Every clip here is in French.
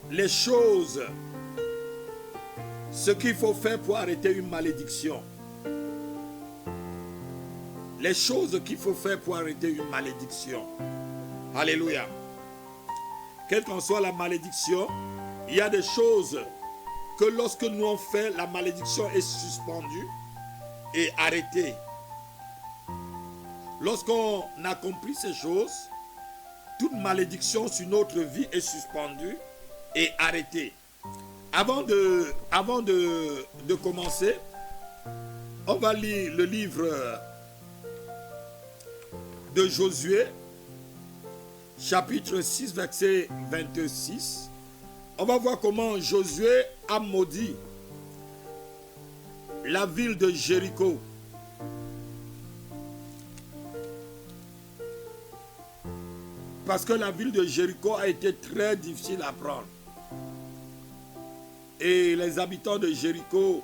les choses, ce qu'il faut faire pour arrêter une malédiction. Les choses qu'il faut faire pour arrêter une malédiction. Alléluia. Quelle qu'en soit la malédiction, il y a des choses que lorsque nous on fait, la malédiction est suspendue et arrêtée. Lorsqu'on accomplit ces choses, toute malédiction sur notre vie est suspendue et arrêtée. Avant de commencer, on va lire le livre de Josué, chapitre 6, verset 26. On va voir comment Josué a maudit la ville de Jéricho. Parce que la ville de Jéricho a été très difficile à prendre. Et les habitants de Jéricho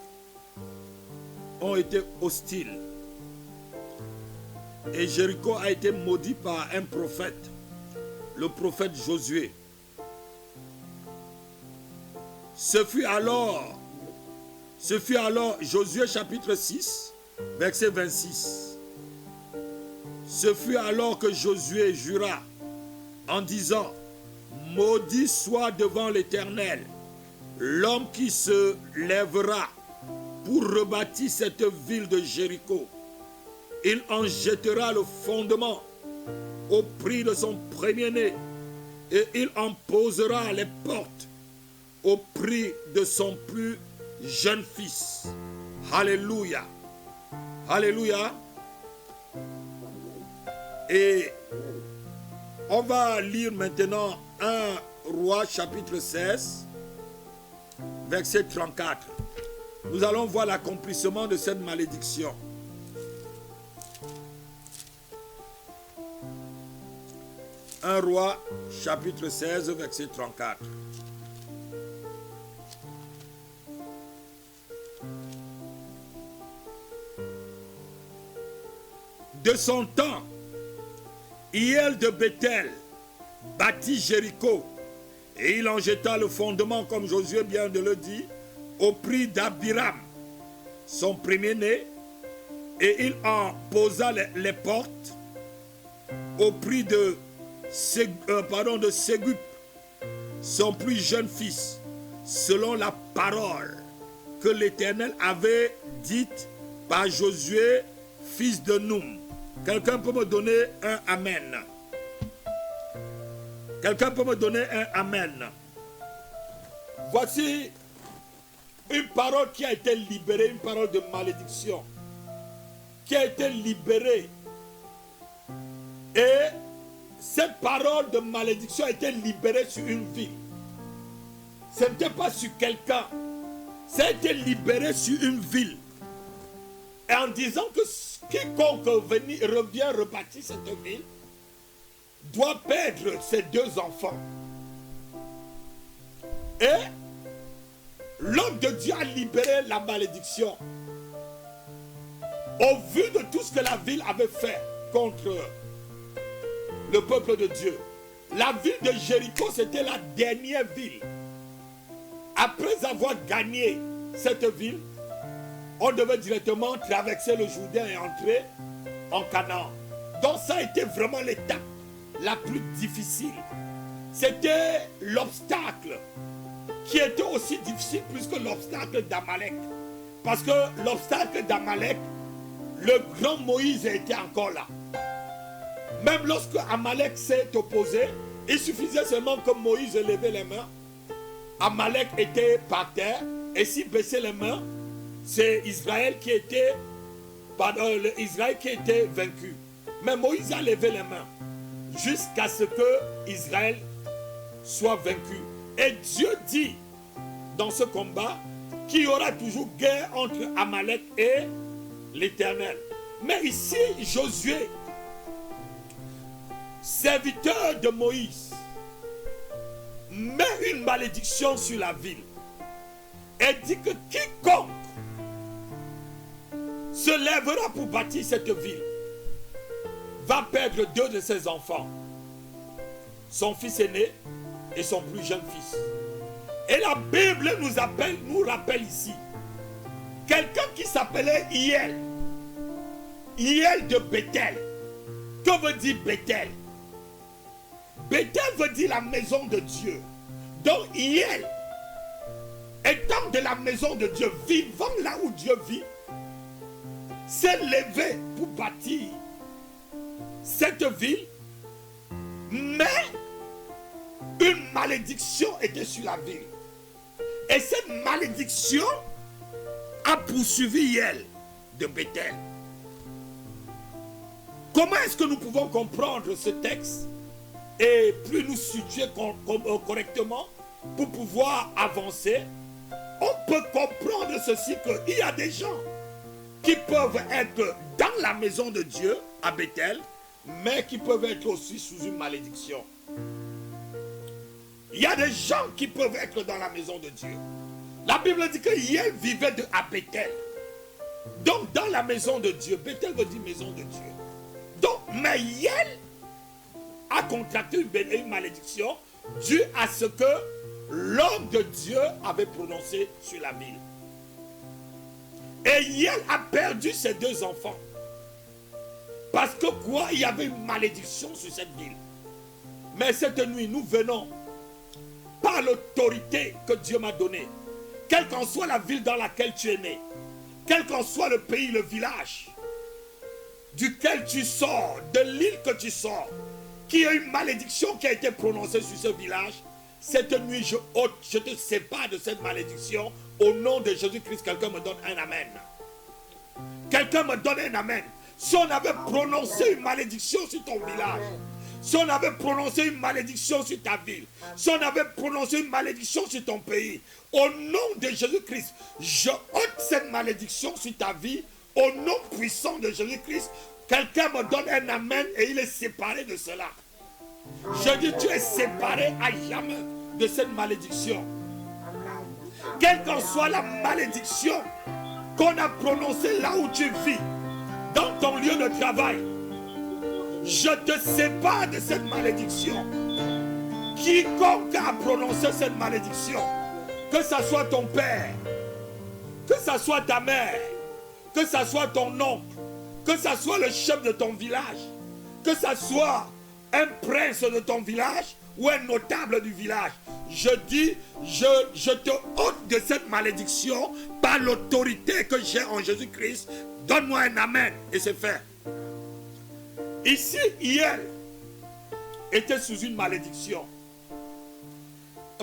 ont été hostiles. Et Jéricho a été maudit par un prophète, le prophète Josué. Ce fut alors Josué chapitre 6, verset 26. Ce fut alors que Josué jura en disant: maudit soit devant l'Éternel l'homme qui se lèvera pour rebâtir cette ville de Jéricho. Il en jettera le fondement au prix de son premier-né, et il en posera les portes au prix de son plus jeune fils. Alléluia. Alléluia. Et on va lire maintenant 1 Roi chapitre 16, verset 34. Nous allons voir l'accomplissement de cette malédiction. 1 Roi chapitre 16, verset 34. De son temps, Hiel de Bethel bâtit Jéricho, et il en jeta le fondement, comme Josué vient de le dire, au prix d'Abiram, son premier-né, et il en posa les portes au prix de Ségup, son plus jeune fils, selon la parole que l'Éternel avait dite par Josué, fils de Noum. Quelqu'un peut me donner un amen? Quelqu'un peut me donner un amen? Voici une parole qui a été libérée, une parole de malédiction, qui a été libérée. Et cette parole de malédiction a été libérée sur une ville. Ce n'était pas sur quelqu'un. Ça a été libéré sur une ville. Et en disant que quiconque revient rebâtir cette ville doit perdre ses deux enfants. Et l'homme de Dieu a libéré la malédiction. Au vu de tout ce que la ville avait fait contre le peuple de Dieu. La ville de Jéricho, c'était la dernière ville. Après avoir gagné cette ville, on devait directement traverser le Jourdain et entrer en Canaan. Donc ça a été vraiment l'étape la plus difficile. C'était l'obstacle qui était aussi difficile plus que l'obstacle d'Amalek. Parce que l'obstacle d'Amalek, le grand Moïse était encore là. Même lorsque Amalek s'est opposé, il suffisait seulement que Moïse levait les mains. Amalek était par terre, et s'il baissait les mains, c'est Israël qui était vaincu. Mais Moïse a levé les mains jusqu'à ce que Israël soit vaincu. Et Dieu dit dans ce combat qu'il y aura toujours guerre entre Amalek et l'Éternel. Mais ici, Josué, serviteur de Moïse, met une malédiction sur la ville et dit que quiconque se lèvera pour bâtir cette ville va perdre deux de ses enfants, son fils aîné et son plus jeune fils. Et la Bible nous rappelle ici quelqu'un qui s'appelait Hiel. Hiel de Bethel. Que veut dire Bethel? Bethel veut dire la maison de Dieu. Donc Hiel, étant de la maison de Dieu, vivant là où Dieu vit, s'est levé pour bâtir cette ville, mais une malédiction était sur la ville. Et cette malédiction a poursuivi Hiel de Bethel. Comment est-ce que nous pouvons comprendre ce texte et plus nous situer correctement pour pouvoir avancer? On peut comprendre ceci, qu'il y a des gens qui peuvent être dans la maison de Dieu à Bethel, mais qui peuvent être aussi sous une malédiction. Il y a des gens qui peuvent être dans la maison de Dieu. La Bible dit que Hiel vivait à Bethel. Donc dans la maison de Dieu, Bethel veut dire maison de Dieu. Donc, mais Hiel a contracté une malédiction due à ce que l'homme de Dieu avait prononcé sur la ville. Et Hiel a perdu ses 2 enfants. Parce que quoi? Il y avait une malédiction sur cette ville. Mais cette nuit, nous venons par l'autorité que Dieu m'a donnée, quelle qu'en soit la ville dans laquelle tu es né, quel qu'en soit le pays, le village duquel tu sors, de l'île que tu sors, qu'il y a une malédiction qui a été prononcée sur ce village, cette nuit je te sépare de cette malédiction au nom de Jésus-Christ. Quelqu'un me donne un amen. Quelqu'un me donne un amen. Si on avait prononcé une malédiction sur ton village, si on avait prononcé une malédiction sur ta ville, si on avait prononcé une malédiction sur ton pays, au nom de Jésus-Christ, je ôte cette malédiction sur ta vie, au nom puissant de Jésus-Christ. Quelqu'un me donne un amen et il est séparé de cela. Je dis, tu es séparé à jamais de cette malédiction. Quelle qu'en soit la malédiction qu'on a prononcée là où tu vis, dans ton lieu de travail, je te sépare de cette malédiction. Quiconque a prononcé cette malédiction, que ce soit ton père, que ce soit ta mère, que ce soit ton oncle, que ce soit le chef de ton village, que ce soit un prince de ton village ou un notable du village, je dis, je te ôte de cette malédiction par l'autorité que j'ai en Jésus-Christ. Donne-moi un amen et c'est fait. Ici, Hiel était sous une malédiction.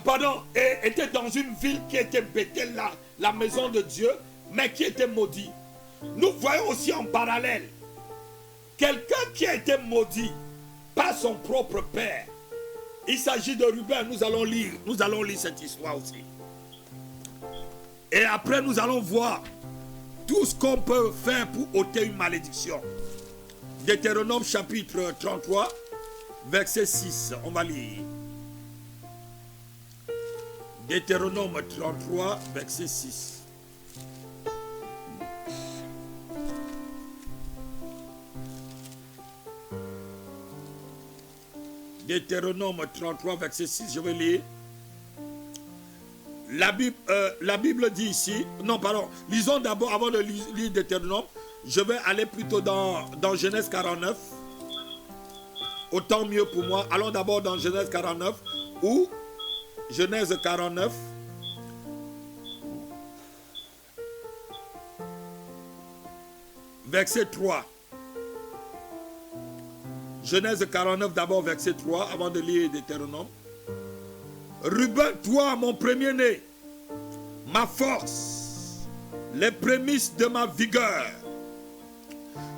Pardon, et était dans une ville qui était Bethel, la maison de Dieu, mais qui était maudit. Nous voyons aussi en parallèle quelqu'un qui a été maudit par son propre père. Il s'agit de Ruben. Nous allons lire cette histoire aussi. Et après, nous allons voir tout ce qu'on peut faire pour ôter une malédiction. Deutéronome chapitre 33, verset 6. On va lire. Deutéronome 33, verset 6. Deutéronome 33, verset 6, je vais lire. La Bible dit ici, non pardon, lisons d'abord, avant de lire Deutéronome, je vais aller plutôt dans Genèse 49. Autant mieux pour moi. Allons d'abord dans Genèse 49, ou Genèse 49, verset 3. Genèse 49 d'abord verset 3 avant de lire Deutéronome. Ruben, toi mon premier-né, ma force, les prémices de ma vigueur,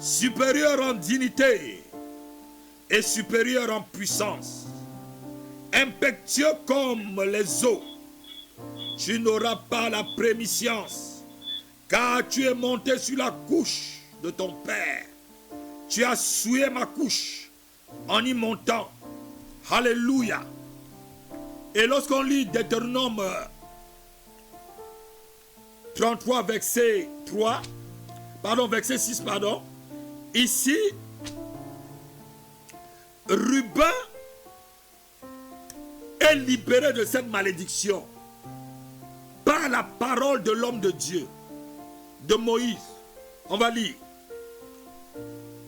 supérieur en dignité et supérieur en puissance, impétueux comme les eaux, tu n'auras pas la prémiscience, car tu es monté sur la couche de ton père, tu as souillé ma couche en y montant. Alléluia. Et lorsqu'on lit Deutéronome 33 verset 3, verset 6, ici Ruben est libéré de cette malédiction. par la parole de l'homme de Dieu, de Moïse. On va lire.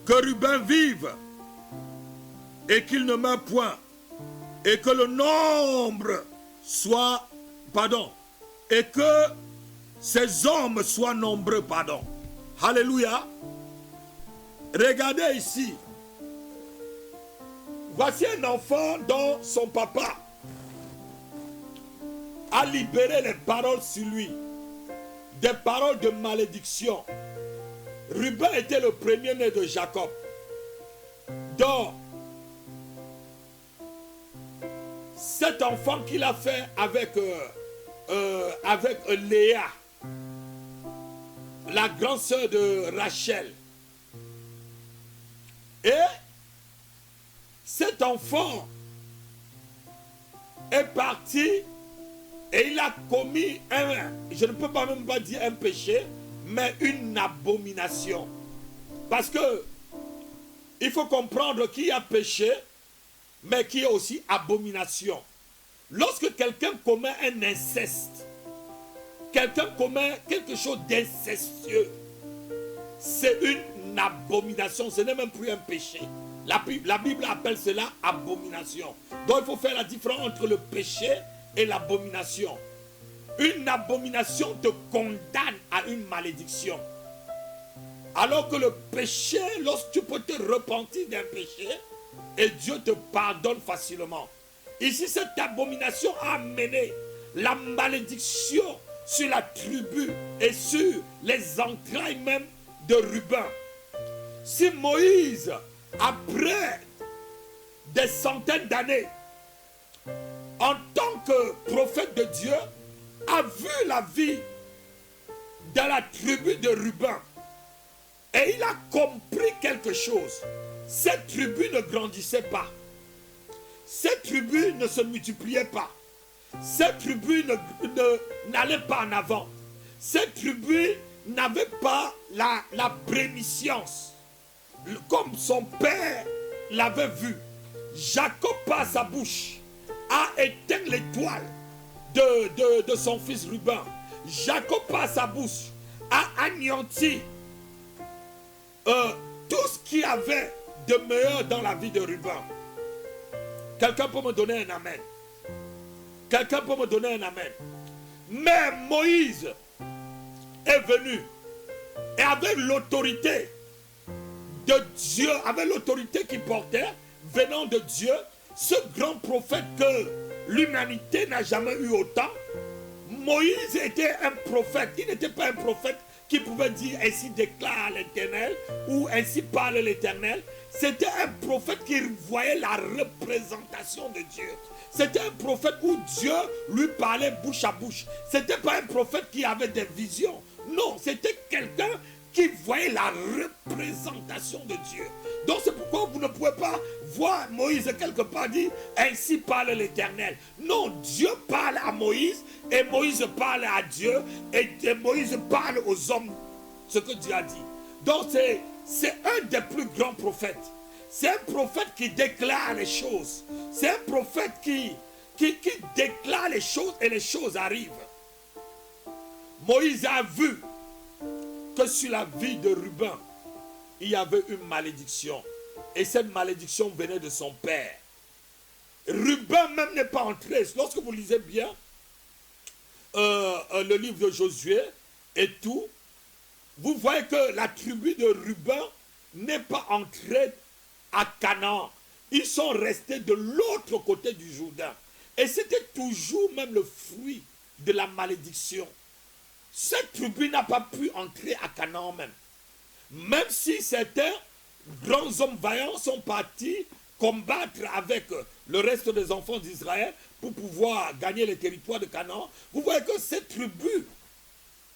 Que Ruben vive et qu'il ne meure point, et que le nombre soit, et que ces hommes soient nombreux, Alléluia. Regardez ici. Voici un enfant dont son papa a libéré les paroles sur lui, des paroles de malédiction. Ruben était le premier-né de Jacob. Donc, cet enfant qu'il a fait avec Léa, la grande sœur de Rachel. Et cet enfant est parti et il a commis je ne peux pas même pas dire un péché, mais une abomination. Parce que il faut comprendre qu'il y a péché, mais qu'il y a aussi abomination. Lorsque quelqu'un commet un inceste, quelqu'un commet quelque chose d'incestueux, c'est une abomination, ce n'est même plus un péché. La Bible appelle cela abomination. Donc il faut faire la différence entre le péché et l'abomination. Une abomination te condamne à une malédiction. Alors que le péché, lorsque tu peux te repentir d'un péché, et Dieu te pardonne facilement. Ici, cette abomination a amené la malédiction sur la tribu et sur les entrailles même de Ruben. Si Moïse, après des centaines d'années, en tant que prophète de Dieu, a vu la vie de la tribu de Ruben, et il a compris quelque chose. Cette tribu ne grandissait pas. Cette tribu ne se multipliait pas. Cette tribu n'allait pas en avant. Cette tribu n'avait pas la prémiscience. Comme son père l'avait vu. Jacob, par sa bouche, a éteint l'étoile de son fils Ruben. Jacob, par sa bouche, a anéanti tout ce qu'il y avait de meilleur dans la vie de Ruben. Quelqu'un peut me donner un amen? Quelqu'un peut me donner un amen? Mais Moïse est venu et avec l'autorité de Dieu, avec l'autorité qu'il portait, venant de Dieu, ce grand prophète que l'humanité n'a jamais eu autant. Moïse était un prophète. Il n'était pas un prophète qui pouvait dire ainsi déclare l'Éternel ou ainsi parle l'Éternel. C'était un prophète qui voyait la représentation de Dieu. C'était un prophète où Dieu lui parlait bouche à bouche. C'était pas un prophète qui avait des visions. Non, c'était quelqu'un qui voyait la représentation de Dieu. Donc c'est pourquoi vous ne pouvez pas voir Moïse quelque part dire ainsi parle l'Éternel. Non, Dieu parle à Moïse et Moïse parle à Dieu et Moïse parle aux hommes ce que Dieu a dit. Donc c'est un des plus grands prophètes. C'est un prophète qui déclare les choses. C'est un prophète qui déclare les choses et les choses arrivent. Moïse a vu que sur la vie de Ruben, il y avait une malédiction. Et cette malédiction venait de son père. Ruben même n'est pas entré. Lorsque vous lisez bien le livre de Josué et tout, vous voyez que la tribu de Ruben n'est pas entrée à Canaan. Ils sont restés de l'autre côté du Jourdain. Et c'était toujours même le fruit de la malédiction. Cette tribu n'a pas pu entrer à Canaan même. Même si certains grands hommes vaillants sont partis combattre avec le reste des enfants d'Israël pour pouvoir gagner les territoires de Canaan, vous voyez que cette tribu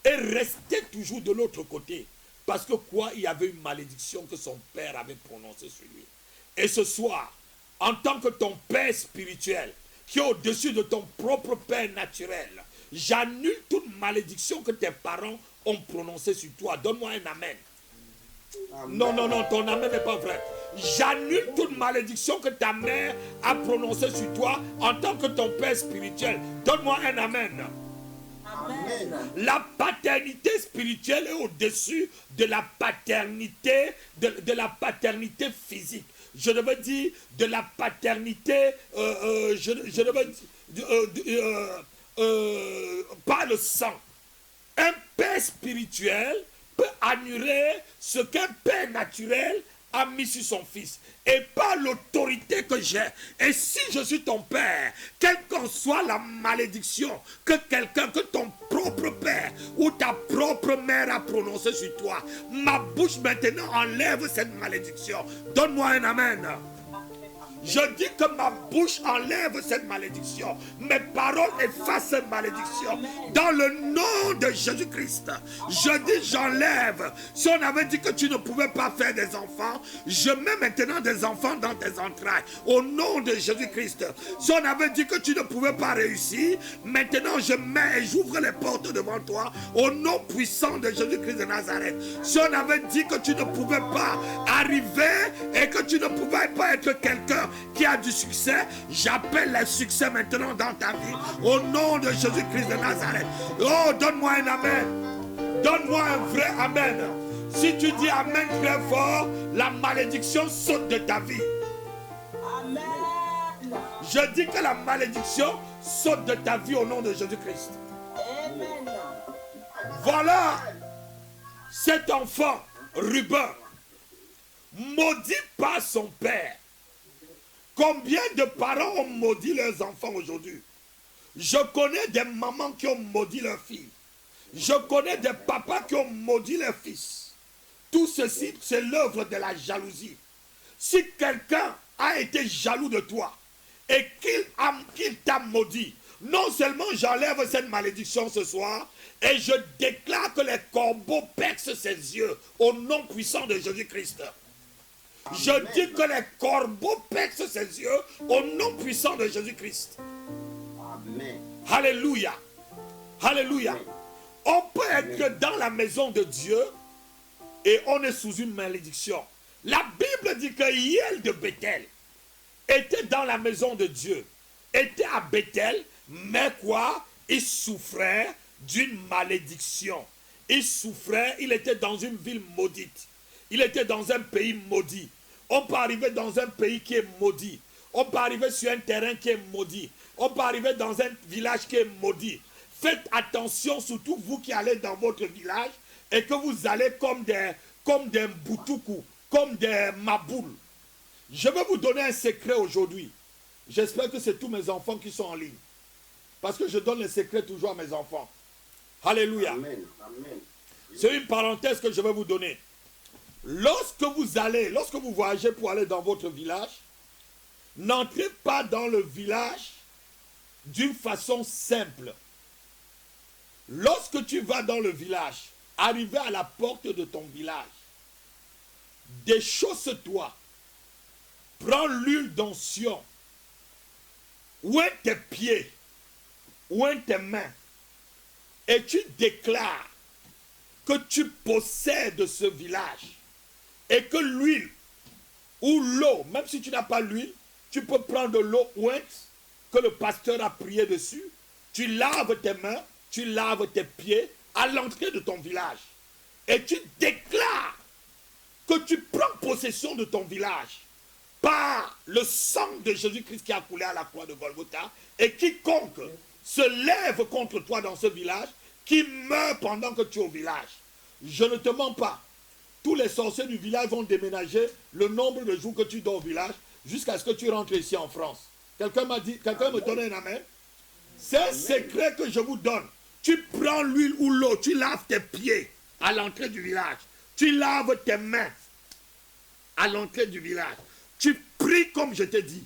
est restée toujours de l'autre côté. Parce que quoi? Il y avait une malédiction que son père avait prononcée sur lui. Et ce soir, en tant que ton père spirituel, qui est au-dessus de ton propre père naturel, j'annule toute malédiction que tes parents ont prononcée sur toi. Donne-moi un amen. Amen. Non, ton amen n'est pas vrai. J'annule toute malédiction que ta mère a prononcée sur toi en tant que ton père spirituel. Donne-moi un amen. Amen. La paternité spirituelle est au-dessus de la paternité, de la paternité physique. Je devais dire de la paternité, je devais dire, par le sang. Un père spirituel peut annuler ce qu'un père naturel a mis sur son fils. Et par l'autorité que j'ai. Et si je suis ton père, quelle qu'en soit la malédiction que quelqu'un, que ton propre père ou ta propre mère a prononcée sur toi, ma bouche maintenant enlève cette malédiction. Donne-moi un amen. Je dis que ma bouche enlève cette malédiction. Mes paroles effacent cette malédiction. Dans le nom de Jésus-Christ, je dis j'enlève. Si on avait dit que tu ne pouvais pas faire des enfants, je mets maintenant des enfants dans tes entrailles. Au nom de Jésus-Christ. Si on avait dit que tu ne pouvais pas réussir, maintenant je mets et j'ouvre les portes devant toi. Au nom puissant de Jésus-Christ de Nazareth. Si on avait dit que tu ne pouvais pas arriver et que tu ne pouvais pas être quelqu'un qui a du succès, j'appelle le succès maintenant dans ta vie au nom de Jésus-Christ de Nazareth. Oh, donne-moi un amen. Donne-moi un vrai amen. Si tu dis amen très fort, la malédiction saute de ta vie. Amen. Je dis que la malédiction saute de ta vie au nom de Jésus-Christ. Amen. Voilà cet enfant, Ruben, maudit par son père. Combien de parents ont maudit leurs enfants aujourd'hui? Je connais des mamans qui ont maudit leurs filles. Je connais des papas qui ont maudit leurs fils. Tout ceci, c'est l'œuvre de la jalousie. Si quelqu'un a été jaloux de toi et qu'il t'a maudit, non seulement j'enlève cette malédiction ce soir, et je déclare que les corbeaux percent ses yeux au nom puissant de Jésus-Christ. Je dis que les corbeaux percent ses yeux au nom puissant de Jésus-Christ. Amen. Alléluia. Alléluia. On peut être dans la maison de Dieu et on est sous une malédiction. La Bible dit que Hiel de Bethel était dans la maison de Dieu, était à Bethel, mais quoi? Il souffrait d'une malédiction. Il souffrait, il était dans une ville maudite. Il était dans un pays maudit. On peut arriver dans un pays qui est maudit. On peut arriver sur un terrain qui est maudit. On peut arriver dans un village qui est maudit. Faites attention, surtout vous qui allez dans votre village et que vous allez comme des boutoukou, comme des maboules. Je vais vous donner un secret aujourd'hui. J'espère que c'est tous mes enfants qui sont en ligne. Parce que je donne les secrets toujours à mes enfants. Alléluia. Amen. Amen. C'est une parenthèse que je vais vous donner. Lorsque vous voyagez pour aller dans votre village, n'entrez pas dans le village d'une façon simple. Lorsque tu vas dans le village, arrivé à la porte de ton village, déchausse-toi, prends l'huile d'onction, oins tes pieds, oins tes mains, et tu déclares que tu possèdes ce village et que l'huile ou l'eau, même si tu n'as pas l'huile, tu peux prendre de l'eau ointe que le pasteur a prié dessus, tu laves tes mains, tu laves tes pieds à l'entrée de ton village et tu déclares que tu prends possession de ton village par le sang de Jésus-Christ qui a coulé à la croix de Golgotha, et quiconque se lève contre toi dans ce village, qui meurt pendant que tu es au village. Je ne te mens pas. Tous les sorciers du village vont déménager le nombre de jours que tu dors au village jusqu'à ce que tu rentres ici en France. Quelqu'un m'a dit, quelqu'un me donne un amen? C'est un secret que je vous donne. Tu prends l'huile ou l'eau, tu laves tes pieds à l'entrée du village. Tu laves tes mains à l'entrée du village. Tu pries comme je t'ai dit.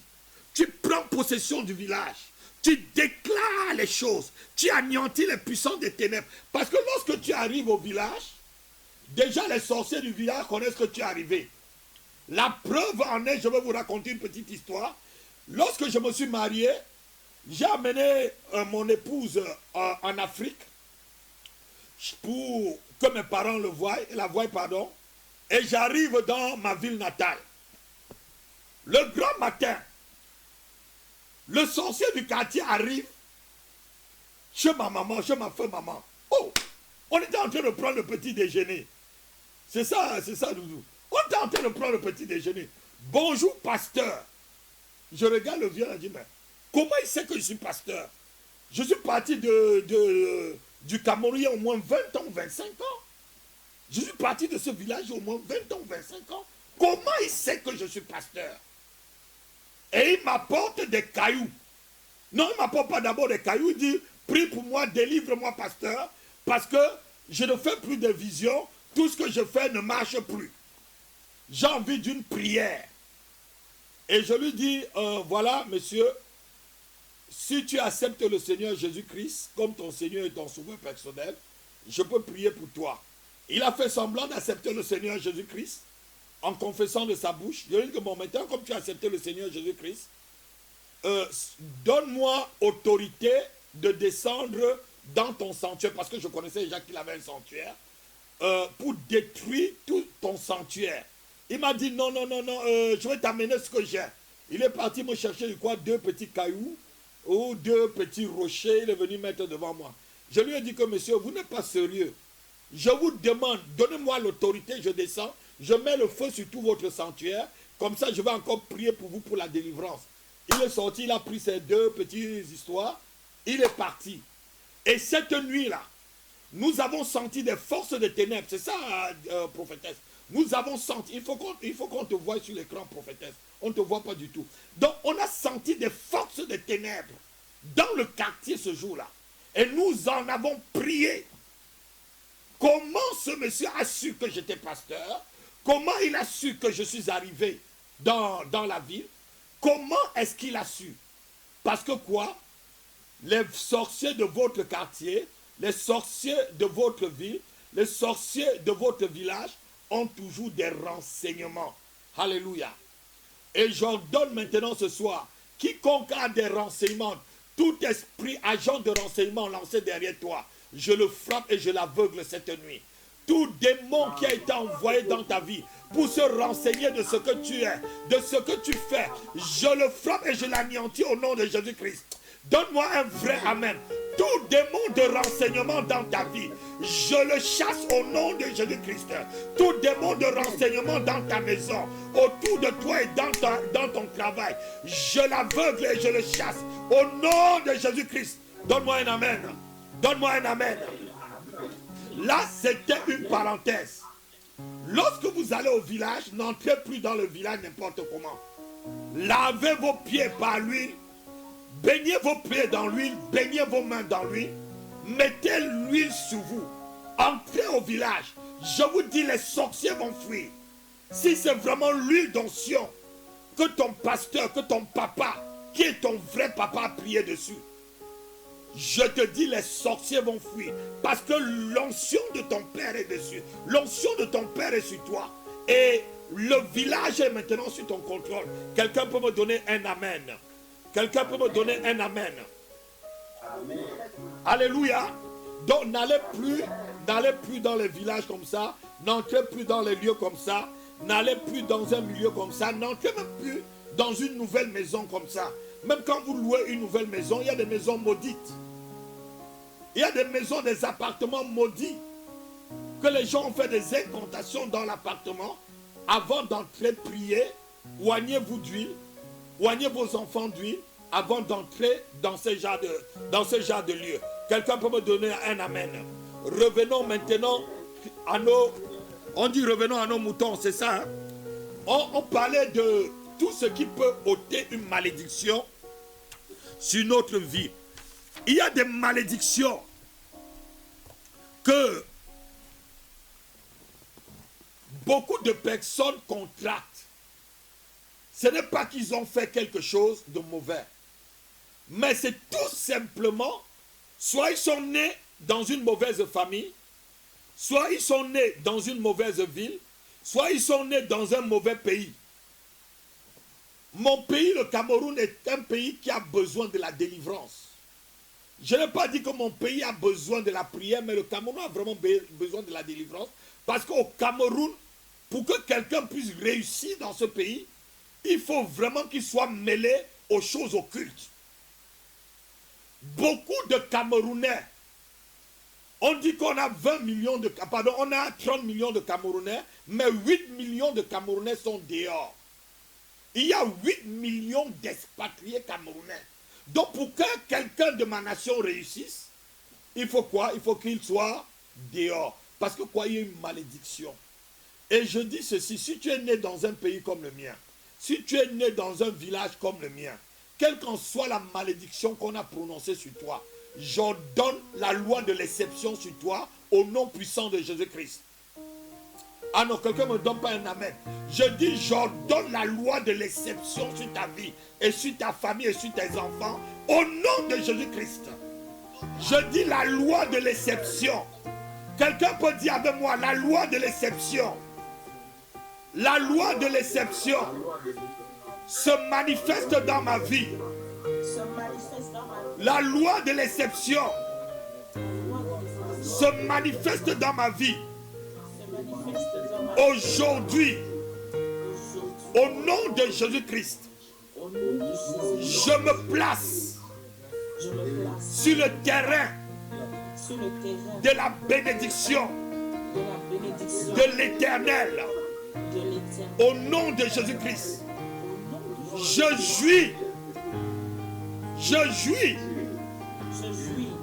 Tu prends possession du village. Tu déclares les choses. Tu anéantis les puissants des ténèbres. Parce que lorsque tu arrives au village, déjà les sorciers du village connaissent que tu es arrivé. La preuve en est, je vais vous raconter une petite histoire. Lorsque je me suis marié, j'ai amené mon épouse en Afrique pour que mes parents la voient, pardon. Et j'arrive dans ma ville natale. Le grand matin, le sorcier du quartier arrive chez ma maman, chez ma feu maman. Oh, on était en train de prendre le petit déjeuner. C'est ça, Doudou. On était en train de prendre le petit déjeuner. Bonjour, pasteur. Je regarde le vieux et je dis, mais comment il sait que je suis pasteur? Je suis parti du Cameroun il y a au moins 20 ans, 25 ans. Je suis parti de ce village il y a au moins 20 ans, 25 ans. Comment il sait que je suis pasteur? Et il m'apporte des cailloux. Non, il ne m'apporte pas d'abord des cailloux. Il dit, prie pour moi, délivre-moi, pasteur, parce que je ne fais plus de vision. Tout ce que je fais ne marche plus. J'ai envie d'une prière. Et je lui dis, voilà, monsieur, si tu acceptes le Seigneur Jésus-Christ comme ton Seigneur et ton sauveur personnel, je peux prier pour toi. Il a fait semblant d'accepter le Seigneur Jésus-Christ en confessant de sa bouche. Je lui dis que bon, maintenant, comme tu as accepté le Seigneur Jésus-Christ, donne-moi autorité de descendre dans ton sanctuaire, parce que je connaissais déjà qu'il avait un sanctuaire, pour détruire tout ton sanctuaire. Il m'a dit non, je vais t'amener ce que j'ai. Il est parti me chercher, je crois, 2 petits cailloux ou 2 petits rochers. Il est venu mettre devant moi. Je lui ai dit que monsieur, vous n'êtes pas sérieux. Je vous demande, donnez-moi l'autorité, je descends, je mets le feu sur tout votre sanctuaire. Comme ça, je vais encore prier pour vous pour la délivrance. Il est sorti, il a pris ces 2 petites histoires. Il est parti. Et cette nuit-là, nous avons senti des forces de ténèbres. C'est ça, prophétesse. Nous avons senti, il faut qu'on te voie sur l'écran, prophétesse. On ne te voit pas du tout. Donc, on a senti des forces de ténèbres dans le quartier ce jour-là. Et nous en avons prié. Comment ce monsieur a su que j'étais pasteur? Comment il a su que je suis arrivé dans la ville? Comment est-ce qu'il a su? Parce que quoi? Les sorciers de votre quartier, les sorciers de votre ville, les sorciers de votre village ont toujours des renseignements. Alléluia. Et j'ordonne maintenant ce soir, quiconque a des renseignements, tout esprit agent de renseignement lancé derrière toi, je le frappe et je l'aveugle cette nuit. Tout démon qui a été envoyé dans ta vie pour se renseigner de ce que tu es, de ce que tu fais, je le frappe et je l'anéantis au nom de Jésus-Christ. Donne-moi un vrai amen. Tout démon de renseignement dans ta vie, je le chasse au nom de Jésus-Christ. Tout démon de renseignement dans ta maison, autour de toi et dans ton travail, je l'aveugle et je le chasse au nom de Jésus-Christ. Donne-moi un amen. Donne-moi un amen. Là, c'était une parenthèse. Lorsque vous allez au village, n'entrez plus dans le village n'importe comment. Lavez vos pieds par l'huile. Baignez vos pieds dans l'huile, baignez vos mains dans l'huile, mettez l'huile sur vous, entrez au village. Je vous dis, les sorciers vont fuir. Si c'est vraiment l'huile d'onction que ton pasteur, que ton papa, qui est ton vrai papa, a prié dessus, je te dis, les sorciers vont fuir. Parce que l'onction de ton père est dessus. L'onction de ton père est sur toi. Et le village est maintenant sous ton contrôle. Quelqu'un peut me donner un amen? Quelqu'un peut me donner un amen? Amen. Alléluia. Donc n'allez plus dans les villages comme ça. N'entrez plus dans les lieux comme ça. N'allez plus dans un milieu comme ça. N'entrez même plus dans une nouvelle maison comme ça. Même quand vous louez une nouvelle maison, il y a des maisons maudites. Il y a des maisons, des appartements maudits. Que les gens ont fait des incantations dans l'appartement. Avant d'entrer, prier. Oignez-vous d'huile. Oignez vos enfants d'huile avant d'entrer dans ce genre de lieu. Quelqu'un peut me donner un amen? Revenons maintenant à revenons à nos moutons, c'est ça, hein? On parlait de tout ce qui peut ôter une malédiction sur notre vie. Il y a des malédictions que beaucoup de personnes contractent. Ce n'est pas qu'ils ont fait quelque chose de mauvais, mais c'est tout simplement, soit ils sont nés dans une mauvaise famille, soit ils sont nés dans une mauvaise ville, soit ils sont nés dans un mauvais pays. Mon pays, le Cameroun, est un pays qui a besoin de la délivrance. Je n'ai pas dit que mon pays a besoin de la prière, mais le Cameroun a vraiment besoin de la délivrance. Parce qu'au Cameroun, pour que quelqu'un puisse réussir dans ce pays, il faut vraiment qu'il soit mêlé aux choses occultes. beaucoup de Camerounais, on dit qu'on a 20 millions de... Pardon, on a 30 millions de Camerounais, mais 8 millions de Camerounais sont dehors. Il y a 8 millions d'expatriés camerounais. Donc pour que quelqu'un de ma nation réussisse, il faut quoi? Il faut qu'il soit dehors. Parce que quoi? Il y a une malédiction. Et je dis ceci, si tu es né dans un pays comme le mien, si tu es né dans un village comme le mien, quelle qu'en soit la malédiction qu'on a prononcée sur toi, j'ordonne la loi de l'exception sur toi au nom puissant de Jésus-Christ. Ah non, quelqu'un ne me donne pas un amen. Je dis, j'ordonne la loi de l'exception sur ta vie et sur ta famille et sur tes enfants au nom de Jésus-Christ. Je dis la loi de l'exception. Quelqu'un peut dire avec moi la loi de l'exception. La loi de l'exception se manifeste dans ma vie. La loi de l'exception se manifeste dans ma vie. Aujourd'hui, au nom de Jésus-Christ, je me place sur le terrain de la bénédiction de l'Éternel. Au nom de Jésus-Christ, je jouis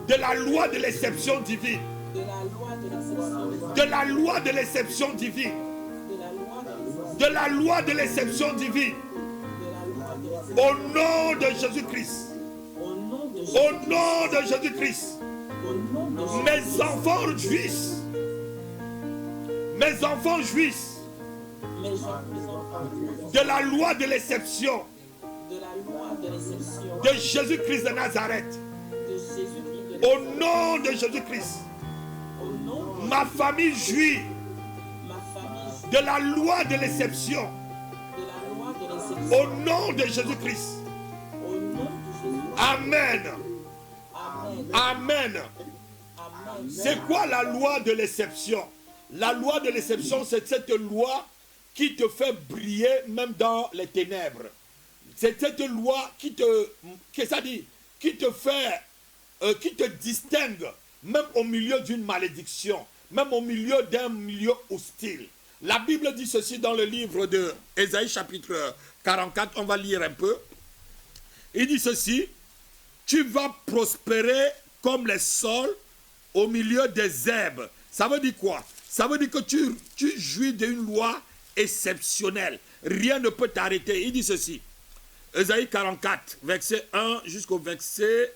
de la loi de l'exception divine. De la loi de l'exception divine. De la loi de l'exception divine. Au nom de Jésus-Christ. Au nom de Jésus-Christ. Mes enfants jouissent. Mes enfants jouissent de la loi de l'exception de Jésus-Christ de Nazareth. Au nom de Jésus-Christ. Ma famille jouit de la loi de l'exception. Au nom de Jésus-Christ. Amen. Amen. C'est quoi la loi de l'exception? La loi de l'exception, c'est cette loi qui te fait briller même dans les ténèbres. C'est cette loi qui te distingue même au milieu d'une malédiction, même au milieu d'un milieu hostile. La Bible dit ceci dans le livre de Ésaïe chapitre 44, on va lire un peu. Il dit ceci: tu vas prospérer comme les sols au milieu des herbes. Ça veut dire quoi? Ça veut dire que tu jouis d'une loi exceptionnelle. Rien ne peut t'arrêter. Il dit ceci. Ésaïe 44, verset 1 jusqu'au verset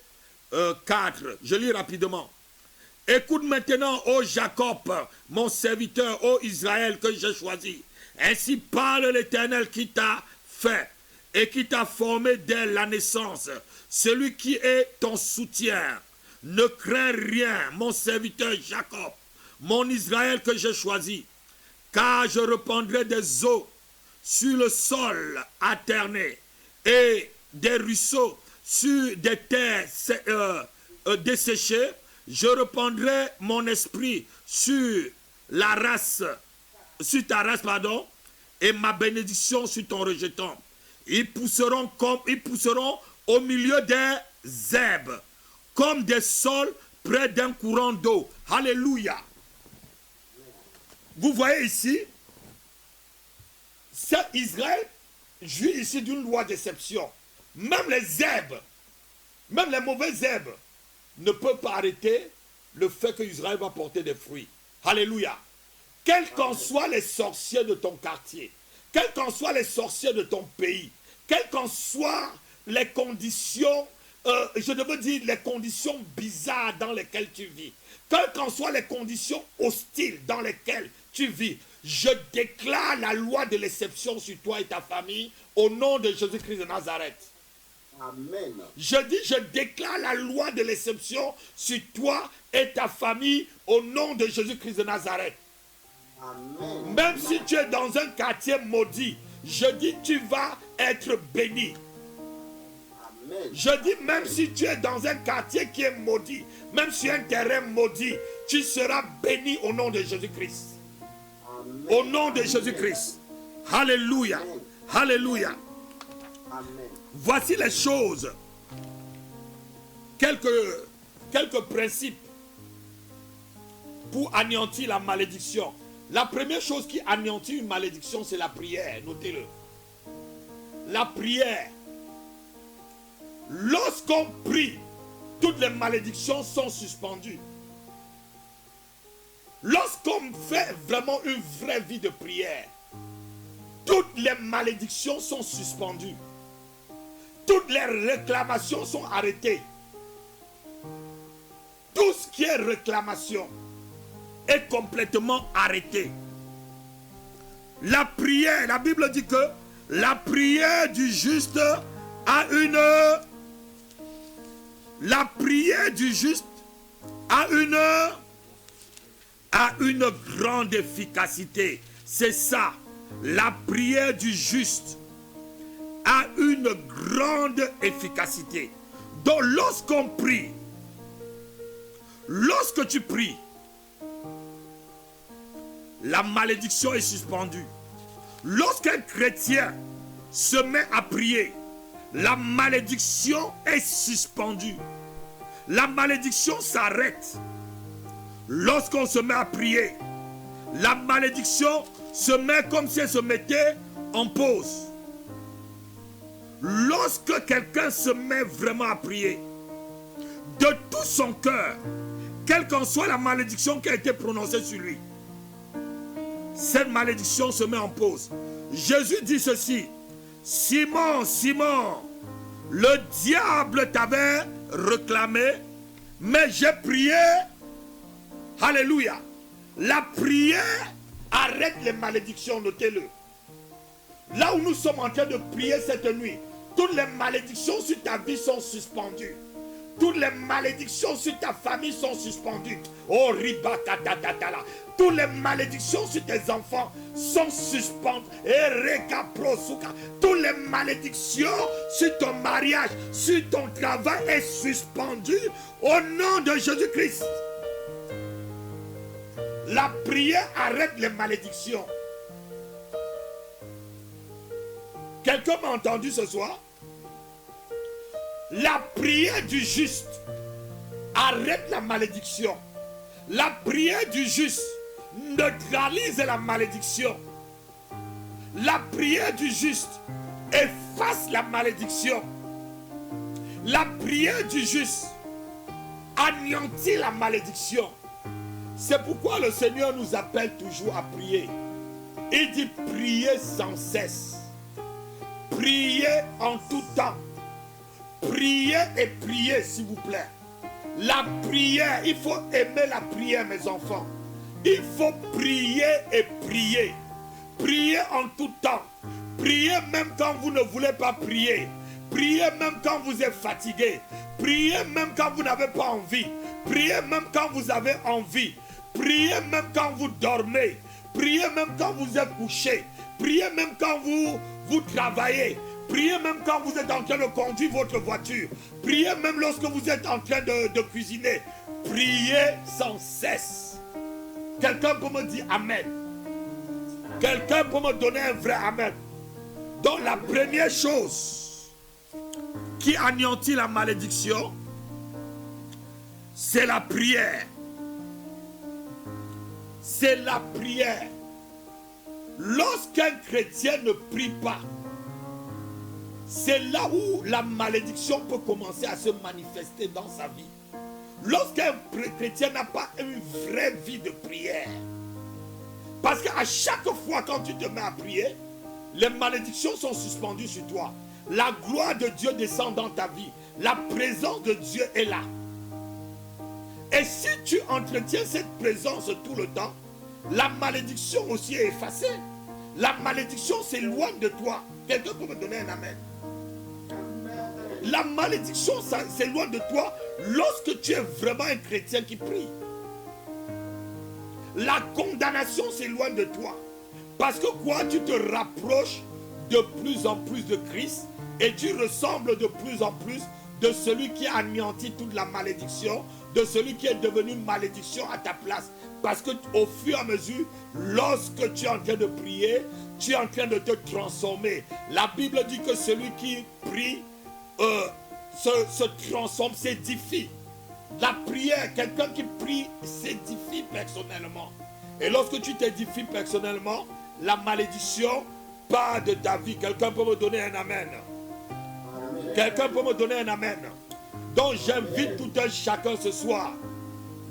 4. Je lis rapidement. Écoute maintenant, ô Jacob, mon serviteur, ô Israël que j'ai choisi. Ainsi parle l'Éternel qui t'a fait et qui t'a formé dès la naissance. Celui qui est ton soutien. Ne crains rien, mon serviteur Jacob, mon Israël que j'ai choisi. Car je répandrai des eaux sur le sol alterné et des ruisseaux sur des terres desséchées. Je répandrai mon esprit sur ta race, et ma bénédiction sur ton rejeton. Ils pousseront au milieu des herbes, comme des sols près d'un courant d'eau. Alléluia. Vous voyez ici, c'est Israël jouit ici d'une loi d'exception. Même les herbes, même les mauvaises herbes, ne peuvent pas arrêter le fait que Israël va porter des fruits. Alléluia. Quels qu'en soient les sorciers de ton quartier, quels qu'en soient les sorciers de ton pays, quelles qu'en soient les conditions, je devais dire les conditions bizarres dans lesquelles tu vis, quelles qu'en soient les conditions hostiles dans lesquelles tu vis, je déclare la loi de l'exception sur toi et ta famille au nom de Jésus-Christ de Nazareth. Amen. Je déclare la loi de l'exception sur toi et ta famille au nom de Jésus-Christ de Nazareth. Amen. Même si tu es dans un quartier maudit, je dis tu vas être béni. Amen. Je dis même si tu es dans un quartier qui est maudit, même sur un terrain maudit, tu seras béni au nom de Jésus-Christ. Amen. Au nom de Jésus-Christ. Alléluia. Amen. Alléluia. Amen. Voici les choses quelques principes pour anéantir la malédiction. La première chose qui anéantit une malédiction, c'est la prière. Notez-le. La prière. Lorsqu'on prie, toutes les malédictions sont suspendues. Lorsqu'on fait vraiment une vraie vie de prière, toutes les malédictions sont suspendues. Toutes les réclamations sont arrêtées. Tout ce qui est réclamation est complètement arrêté. La prière, la Bible dit que la prière du juste a une... La prière du juste a une grande efficacité. C'est ça. La prière du juste a une grande efficacité. Donc lorsqu'on prie, lorsque tu pries, la malédiction est suspendue. Lorsqu'un chrétien se met à prier, la malédiction est suspendue. La malédiction s'arrête. Lorsqu'on se met à prier, la malédiction se met comme si elle se mettait en pause. Lorsque quelqu'un se met vraiment à prier, de tout son cœur, quelle qu'en soit la malédiction qui a été prononcée sur lui, cette malédiction se met en pause. Jésus dit ceci: Simon, Simon, le diable t'avait réclamé, mais j'ai prié. Alléluia. La prière arrête les malédictions, notez-le. Là où nous sommes en train de prier cette nuit, toutes les malédictions sur ta vie sont suspendues. Toutes les malédictions sur ta famille sont suspendues. Oh, ribakatatala. Toutes les malédictions sur tes enfants sont suspendues. Toutes les malédictions sur ton mariage, sur ton travail sont suspendues au nom de Jésus-Christ. La prière arrête les malédictions. Quelqu'un m'a entendu ce soir? La prière du juste arrête la malédiction. La prière du juste neutralise la malédiction. La prière du juste efface la malédiction. La prière du juste anéantit la malédiction. C'est pourquoi le Seigneur nous appelle toujours à prier. Il dit priez sans cesse. Priez en tout temps. Priez et priez, s'il vous plaît. La prière, il faut aimer la prière, mes enfants. Il faut prier et prier. Priez en tout temps. Priez même quand vous ne voulez pas prier. Priez même quand vous êtes fatigué. Priez même quand vous n'avez pas envie. Priez même quand vous avez envie. Priez même quand vous dormez. Priez même quand vous êtes couché. Priez même quand vous travaillez. Priez même quand vous êtes en train de conduire votre voiture. Priez même lorsque vous êtes en train de cuisiner. Priez sans cesse. Quelqu'un peut me dire Amen. Quelqu'un peut me donner un vrai Amen. Donc la première chose qui anéantit la malédiction, c'est la prière. C'est la prière. Lorsqu'un chrétien ne prie pas, c'est là où la malédiction peut commencer à se manifester dans sa vie. Lorsqu'un chrétien n'a pas une vraie vie de prière, parce qu'à chaque fois quand tu te mets à prier, les malédictions sont suspendues sur toi. La gloire de Dieu descend dans ta vie. La présence de Dieu est là. Et si tu entretiens cette présence tout le temps, la malédiction aussi est effacée. La malédiction s'éloigne de toi. Quelqu'un peut me donner un amen? La malédiction s'éloigne de toi lorsque tu es vraiment un chrétien qui prie. La condamnation s'éloigne de toi. Parce que quoi? Tu te rapproches de plus en plus de Christ et tu ressembles de plus en plus de celui qui a anéanti toute la malédiction, de celui qui est devenu une malédiction à ta place. Parce que au fur et à mesure, lorsque tu es en train de prier, tu es en train de te transformer. La Bible dit que celui qui prie se transforme, s'édifie. La prière, quelqu'un qui prie s'édifie personnellement. Et lorsque tu t'édifies personnellement, la malédiction part de ta vie. Quelqu'un peut me donner un amen? Quelqu'un peut me donner un amen? Donc j'invite tout un chacun ce soir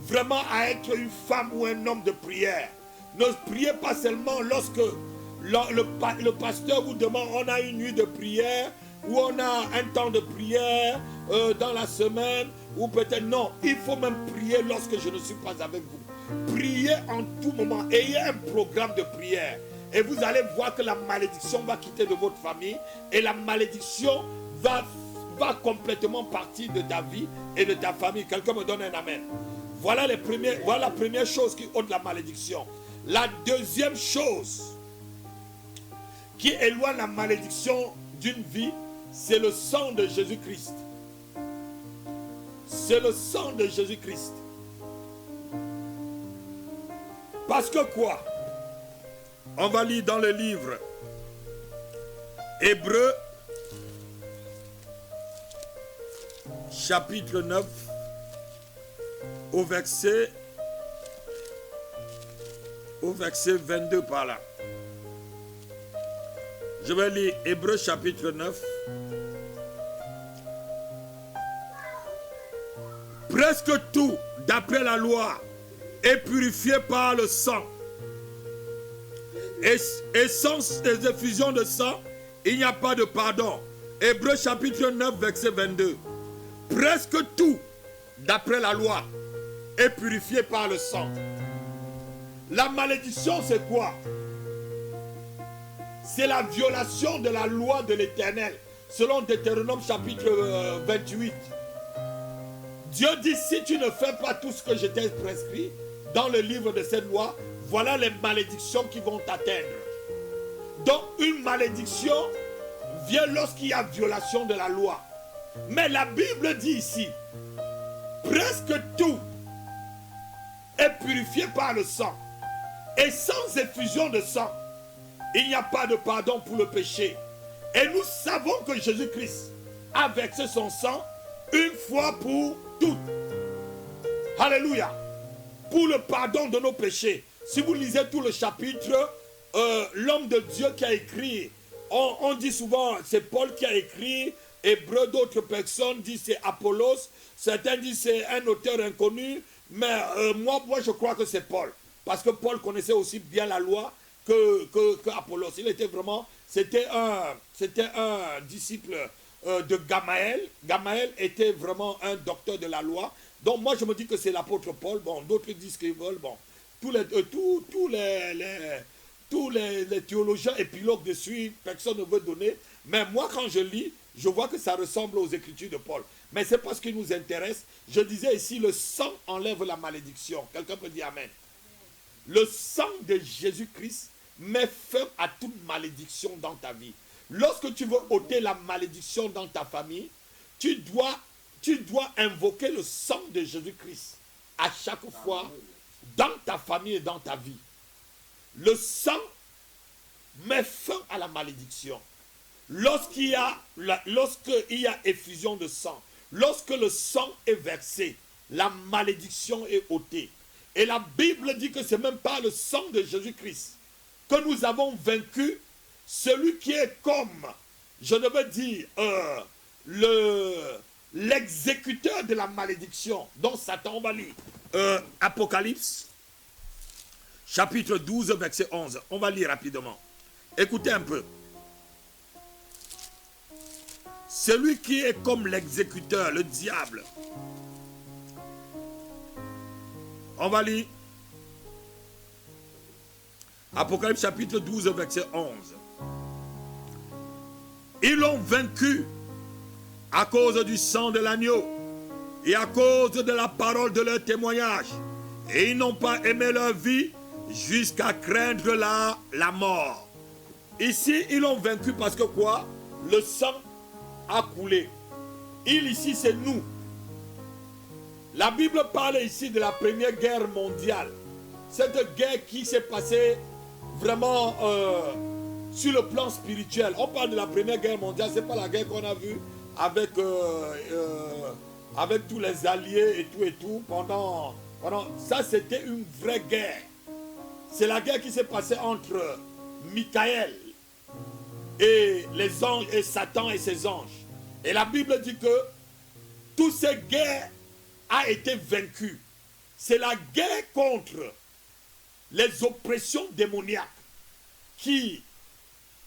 vraiment à être une femme ou un homme de prière. Ne priez pas seulement lorsque le pasteur vous demande on a une nuit de prière ou on a un temps de prière dans la semaine ou peut-être non. Il faut même prier lorsque je ne suis pas avec vous. Priez en tout moment. Ayez un programme de prière. Et vous allez voir que la malédiction va quitter de votre famille et la malédiction va complètement partir de ta vie et de ta famille. Quelqu'un me donne un amen. Voilà la première chose qui ôte la malédiction. La deuxième chose qui éloigne la malédiction d'une vie, c'est le sang de Jésus-Christ. C'est le sang de Jésus-Christ. Parce que quoi? On va lire dans le livre Hébreux, chapitre 9, au verset 22 par là. Je vais lire Hébreux chapitre 9. Presque tout, d'après la loi, est purifié par le sang. Et sans les effusions de sang, il n'y a pas de pardon. Hébreux chapitre 9, verset 22. Presque tout, d'après la loi, est purifié par le sang. La malédiction, c'est quoi? C'est la violation de la loi de l'Éternel, selon Deutéronome chapitre 28. Dieu dit, si tu ne fais pas tout ce que je t'ai prescrit dans le livre de cette loi, voilà les malédictions qui vont t'atteindre. Donc une malédiction vient lorsqu'il y a violation de la loi. Mais la Bible dit ici, presque tout est purifié par le sang. Et sans effusion de sang, il n'y a pas de pardon pour le péché. Et nous savons que Jésus-Christ a versé son sang une fois pour toutes. Alléluia. Pour le pardon de nos péchés. Si vous lisez tout le chapitre, l'homme de Dieu qui a écrit, on dit souvent c'est Paul qui a écrit, Hébreux, d'autres personnes disent c'est Apollos, certains disent c'est un auteur inconnu, mais moi je crois que c'est Paul. Parce que Paul connaissait aussi bien la loi que Apollos. Il était vraiment, c'était un disciple de Gamaël. Gamaël était vraiment un docteur de la loi. Donc moi je me dis que c'est l'apôtre Paul. Bon, d'autres disent qu'ils veulent. Bon, tous les théologiens épiloguent dessus, personne ne veut donner. Mais moi quand je lis, je vois que ça ressemble aux écritures de Paul. Mais c'est parce qu'il nous intéresse. Je disais ici, le sang enlève la malédiction. Quelqu'un peut dire amen. Le sang de Jésus-Christ met fin à toute malédiction dans ta vie. Lorsque tu veux ôter la malédiction dans ta famille, tu dois invoquer le sang de Jésus-Christ à chaque fois dans ta famille et dans ta vie. Le sang met fin à la malédiction. Lorsqu'il y a effusion de sang, lorsque le sang est versé, la malédiction est ôtée. Et la Bible dit que c'est même pas le sang de Jésus-Christ que nous avons vaincu celui qui est comme, je ne veux dire, l'exécuteur de la malédiction, dont Satan. On va lire Apocalypse, chapitre 12, verset 11. On va lire rapidement. Écoutez un peu. Celui qui est comme l'exécuteur, le diable. On va lire Apocalypse chapitre 12, verset 11. Ils l'ont vaincu à cause du sang de l'agneau et à cause de la parole de leur témoignage. Et ils n'ont pas aimé leur vie jusqu'à craindre la mort. Ici, ils l'ont vaincu parce que quoi? Le sang a coulé. Il ici, c'est nous. La Bible parle ici de la Première Guerre mondiale. Cette guerre qui s'est passée vraiment sur le plan spirituel. On parle de la Première Guerre mondiale, ce n'est pas la guerre qu'on a vue avec tous les alliés et tout, pendant ça c'était une vraie guerre. C'est la guerre qui s'est passée entre Michael et les anges et Satan et ses anges. Et la Bible dit que toutes ces guerres a été vaincue. C'est la guerre contre les oppressions démoniaques qui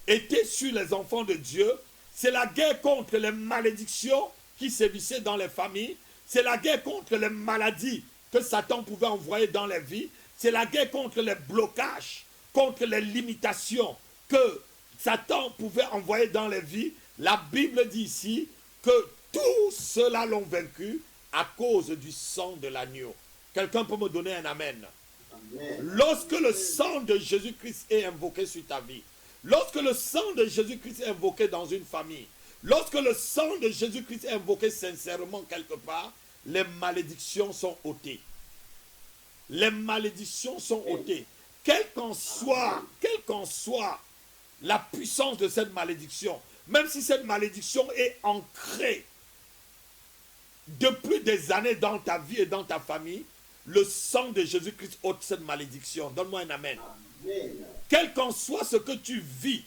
étaient sur les enfants de Dieu. C'est la guerre contre les malédictions qui sévissaient dans les familles. C'est la guerre contre les maladies que Satan pouvait envoyer dans les vies. C'est la guerre contre les blocages, contre les limitations que Satan pouvait envoyer dans les vies. La Bible dit ici que tout cela l'ont vaincu à cause du sang de l'agneau. Quelqu'un peut me donner un amen? Amen. Lorsque le sang de Jésus-Christ est invoqué sur ta vie, lorsque le sang de Jésus-Christ est invoqué dans une famille, lorsque le sang de Jésus-Christ est invoqué sincèrement quelque part, les malédictions sont ôtées. Les malédictions sont ôtées. Quelle qu'en soit la puissance de cette malédiction, même si cette malédiction est ancrée depuis des années dans ta vie et dans ta famille, le sang de Jésus-Christ ôte cette malédiction. Donne-moi un amen. Amen. Quel qu'en soit ce que tu vis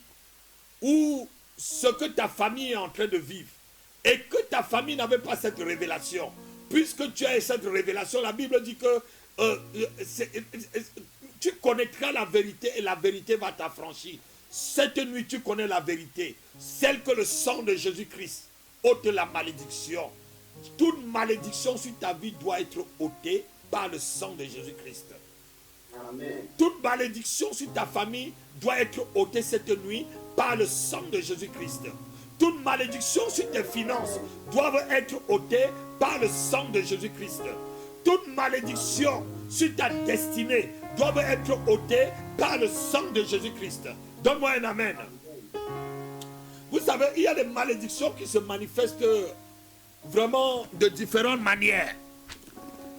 ou ce que ta famille est en train de vivre et que ta famille n'avait pas cette révélation, puisque tu as cette révélation, la Bible dit que tu connaîtras la vérité et la vérité va t'affranchir. Cette nuit, tu connais la vérité, celle que le sang de Jésus-Christ ôte la malédiction. Toute malédiction sur ta vie doit être ôtée par le sang de Jésus-Christ. Amen. Toute malédiction sur ta famille doit être ôtée cette nuit par le sang de Jésus-Christ. Toute malédiction sur tes finances doit être ôtée par le sang de Jésus-Christ. Toute malédiction sur ta destinée doit être ôtée par le sang de Jésus-Christ. Donne-moi un amen. Vous savez, il y a des malédictions qui se manifestent vraiment de différentes manières.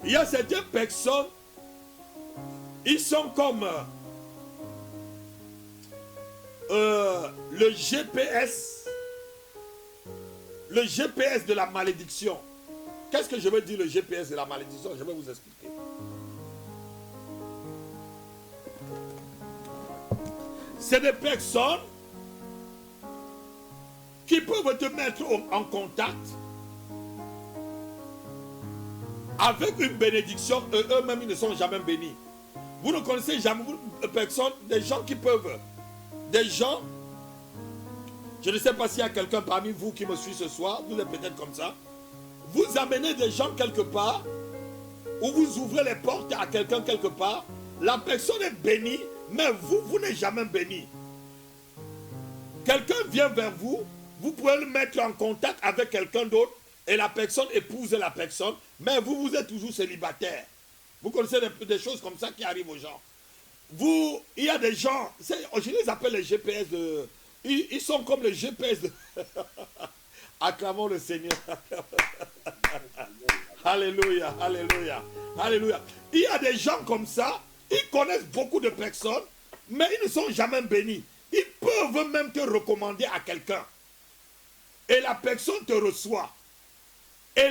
Il y a certaines personnes, ils sont comme le GPS de la malédiction. Qu'est-ce que je veux dire le GPS de la malédiction? Je vais vous expliquer. C'est des personnes qui peuvent te mettre en contact avec une bénédiction, eux-mêmes ils ne sont jamais bénis. Vous ne connaissez jamais personne, des gens qui peuvent, des gens, je ne sais pas s'il y a quelqu'un parmi vous qui me suit ce soir, vous êtes peut-être comme ça, vous amenez des gens quelque part, ou vous ouvrez les portes à quelqu'un quelque part, la personne est bénie, mais vous n'êtes jamais béni. Quelqu'un vient vers vous, vous pouvez le mettre en contact avec quelqu'un d'autre, et la personne épouse la personne, mais vous êtes toujours célibataire. Vous connaissez des choses comme ça qui arrivent aux gens. Il y a des gens, je les appelle les GPS de... Ils sont comme les GPS de... Acclamons le Seigneur. Alléluia, alléluia, alléluia. Il y a des gens comme ça, ils connaissent beaucoup de personnes, mais ils ne sont jamais bénis. Ils peuvent même te recommander à quelqu'un. Et la personne te reçoit. Et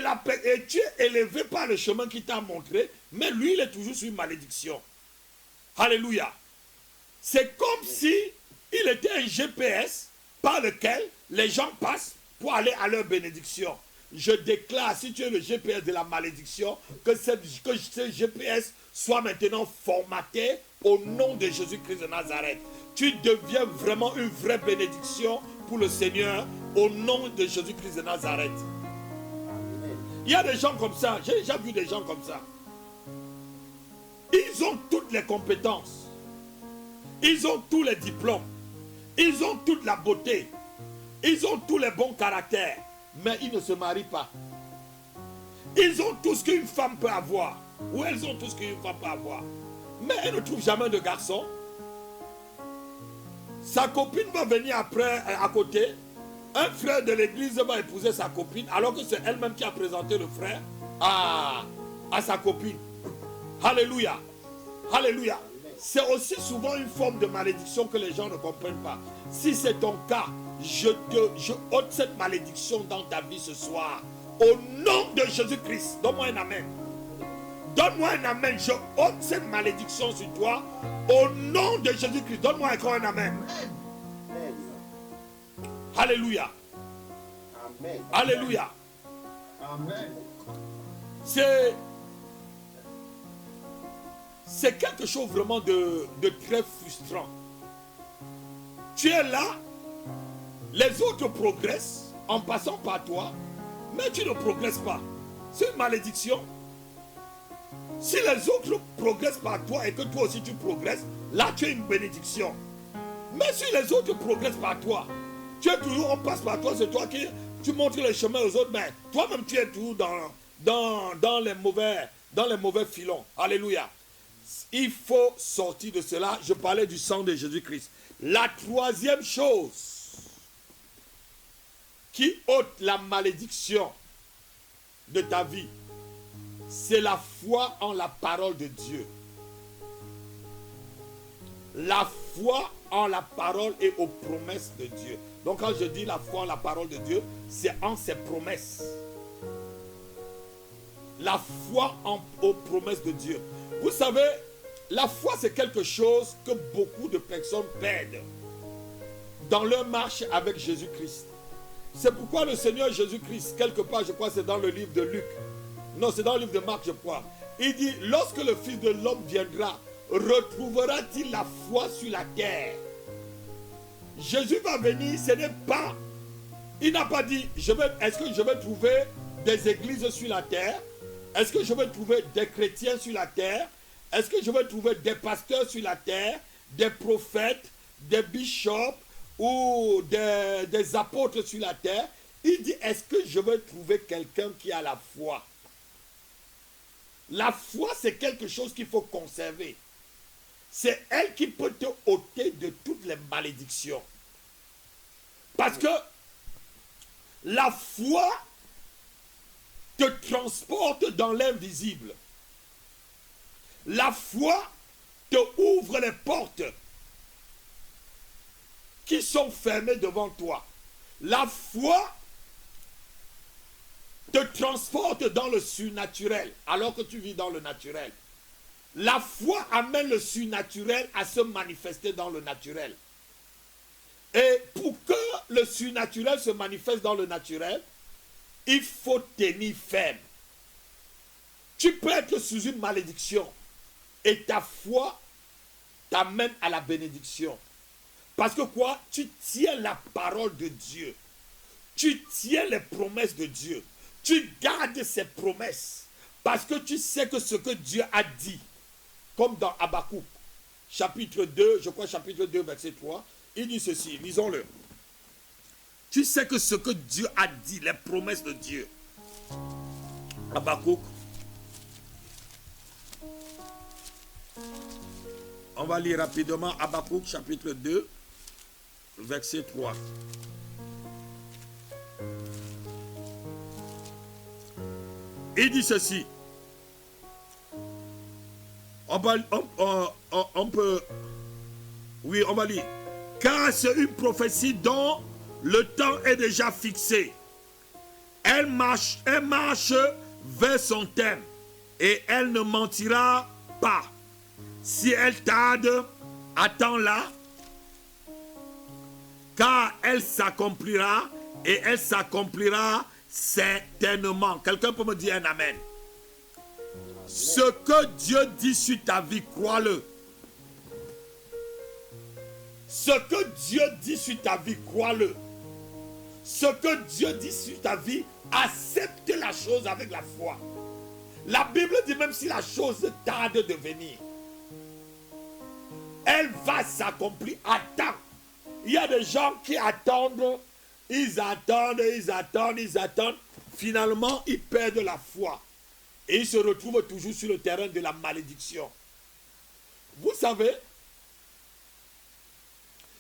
tu es élevé par le chemin qu'il t'a montré, mais lui, il est toujours sur une malédiction. Alléluia. C'est comme si il était un GPS par lequel les gens passent pour aller à leur bénédiction. Je déclare, si tu es le GPS de la malédiction, que ce GPS soit maintenant formaté au nom de Jésus-Christ de Nazareth. Tu deviens vraiment une vraie bénédiction pour le Seigneur au nom de Jésus-Christ de Nazareth. Il y a des gens comme ça, j'ai déjà vu des gens comme ça. Ils ont toutes les compétences. Ils ont tous les diplômes. Ils ont toute la beauté. Ils ont tous les bons caractères. Mais ils ne se marient pas. Ils ont tout ce qu'une femme peut avoir. Ou elles ont tout ce qu'une femme peut avoir. Mais elles ne trouvent jamais de garçon. Sa copine va venir après, à côté. Un frère de l'église va épouser sa copine, alors que c'est elle-même qui a présenté le frère à sa copine. Alléluia. Alléluia. C'est aussi souvent une forme de malédiction que les gens ne comprennent pas. Si c'est ton cas, je ôte cette malédiction dans ta vie ce soir. Au nom de Jésus-Christ, donne-moi un amen. Donne-moi un amen. Je ôte cette malédiction sur toi. Au nom de Jésus-Christ, donne-moi encore un amen. Amen. Alléluia. Amen. Alléluia. Amen. C'est quelque chose vraiment de très frustrant. Tu es là, les autres progressent en passant par toi, mais tu ne progresses pas. C'est une malédiction. Si les autres progressent par toi et que toi aussi tu progresses, là tu es une bénédiction. Mais si les autres progressent par toi, tu es toujours, on passe par toi, c'est toi qui tu montres le chemin aux autres, mais toi-même tu es toujours dans les mauvais filons. Alléluia. Il faut sortir de cela. Je parlais du sang de Jésus-Christ. La troisième chose qui ôte la malédiction de ta vie, c'est la foi en la parole de Dieu. La foi en la parole et aux promesses de Dieu. Donc quand je dis la foi en la parole de Dieu, c'est en ses promesses. La foi aux promesses de Dieu. Vous savez, la foi c'est quelque chose que beaucoup de personnes perdent dans leur marche avec Jésus-Christ. C'est pourquoi le Seigneur Jésus-Christ, quelque part je crois c'est dans le livre de Luc, non c'est dans le livre de Marc je crois, il dit lorsque le Fils de l'homme viendra, retrouvera-t-il la foi sur la terre? Jésus va venir, ce n'est pas, il n'a pas dit est-ce que je vais trouver des églises sur la terre? Est-ce que je vais trouver des chrétiens sur la terre? Est-ce que je vais trouver des pasteurs sur la terre, des prophètes, des bishops ou des apôtres sur la terre? Il dit, est-ce que je vais trouver quelqu'un qui a la foi? La foi, c'est quelque chose qu'il faut conserver. C'est elle qui peut te ôter de toutes les malédictions. Parce que la foi te transporte dans l'invisible. La foi te ouvre les portes qui sont fermées devant toi. La foi te transporte dans le surnaturel alors que tu vis dans le naturel. La foi amène le surnaturel à se manifester dans le naturel. Et pour que le surnaturel se manifeste dans le naturel, il faut tenir ferme. Tu peux être sous une malédiction et ta foi t'amène à la bénédiction. Parce que quoi? Tu tiens la parole de Dieu. Tu tiens les promesses de Dieu. Tu gardes ses promesses. Parce que tu sais que ce que Dieu a dit, comme dans Habakkuk, chapitre 2, je crois chapitre 2, verset 3, il dit ceci, lisons-le. Tu sais que ce que Dieu a dit, les promesses de Dieu. Habakkuk. On va lire rapidement Habakkuk chapitre 2, verset 3. Il dit ceci. On va lire. Car c'est une prophétie dont le temps est déjà fixé. Elle marche vers son terme et elle ne mentira pas. Si elle tarde, attends-la, car elle s'accomplira et elle s'accomplira certainement. Quelqu'un peut me dire un amen? Ce que Dieu dit sur ta vie, crois-le. Ce que Dieu dit sur ta vie, crois-le. Ce que Dieu dit sur ta vie, accepte la chose avec la foi. La Bible dit même si la chose tarde de venir, elle va s'accomplir. Attends. Il y a des gens qui attendent, ils attendent. Finalement, ils perdent la foi. Et ils se retrouvent toujours sur le terrain de la malédiction. Vous savez,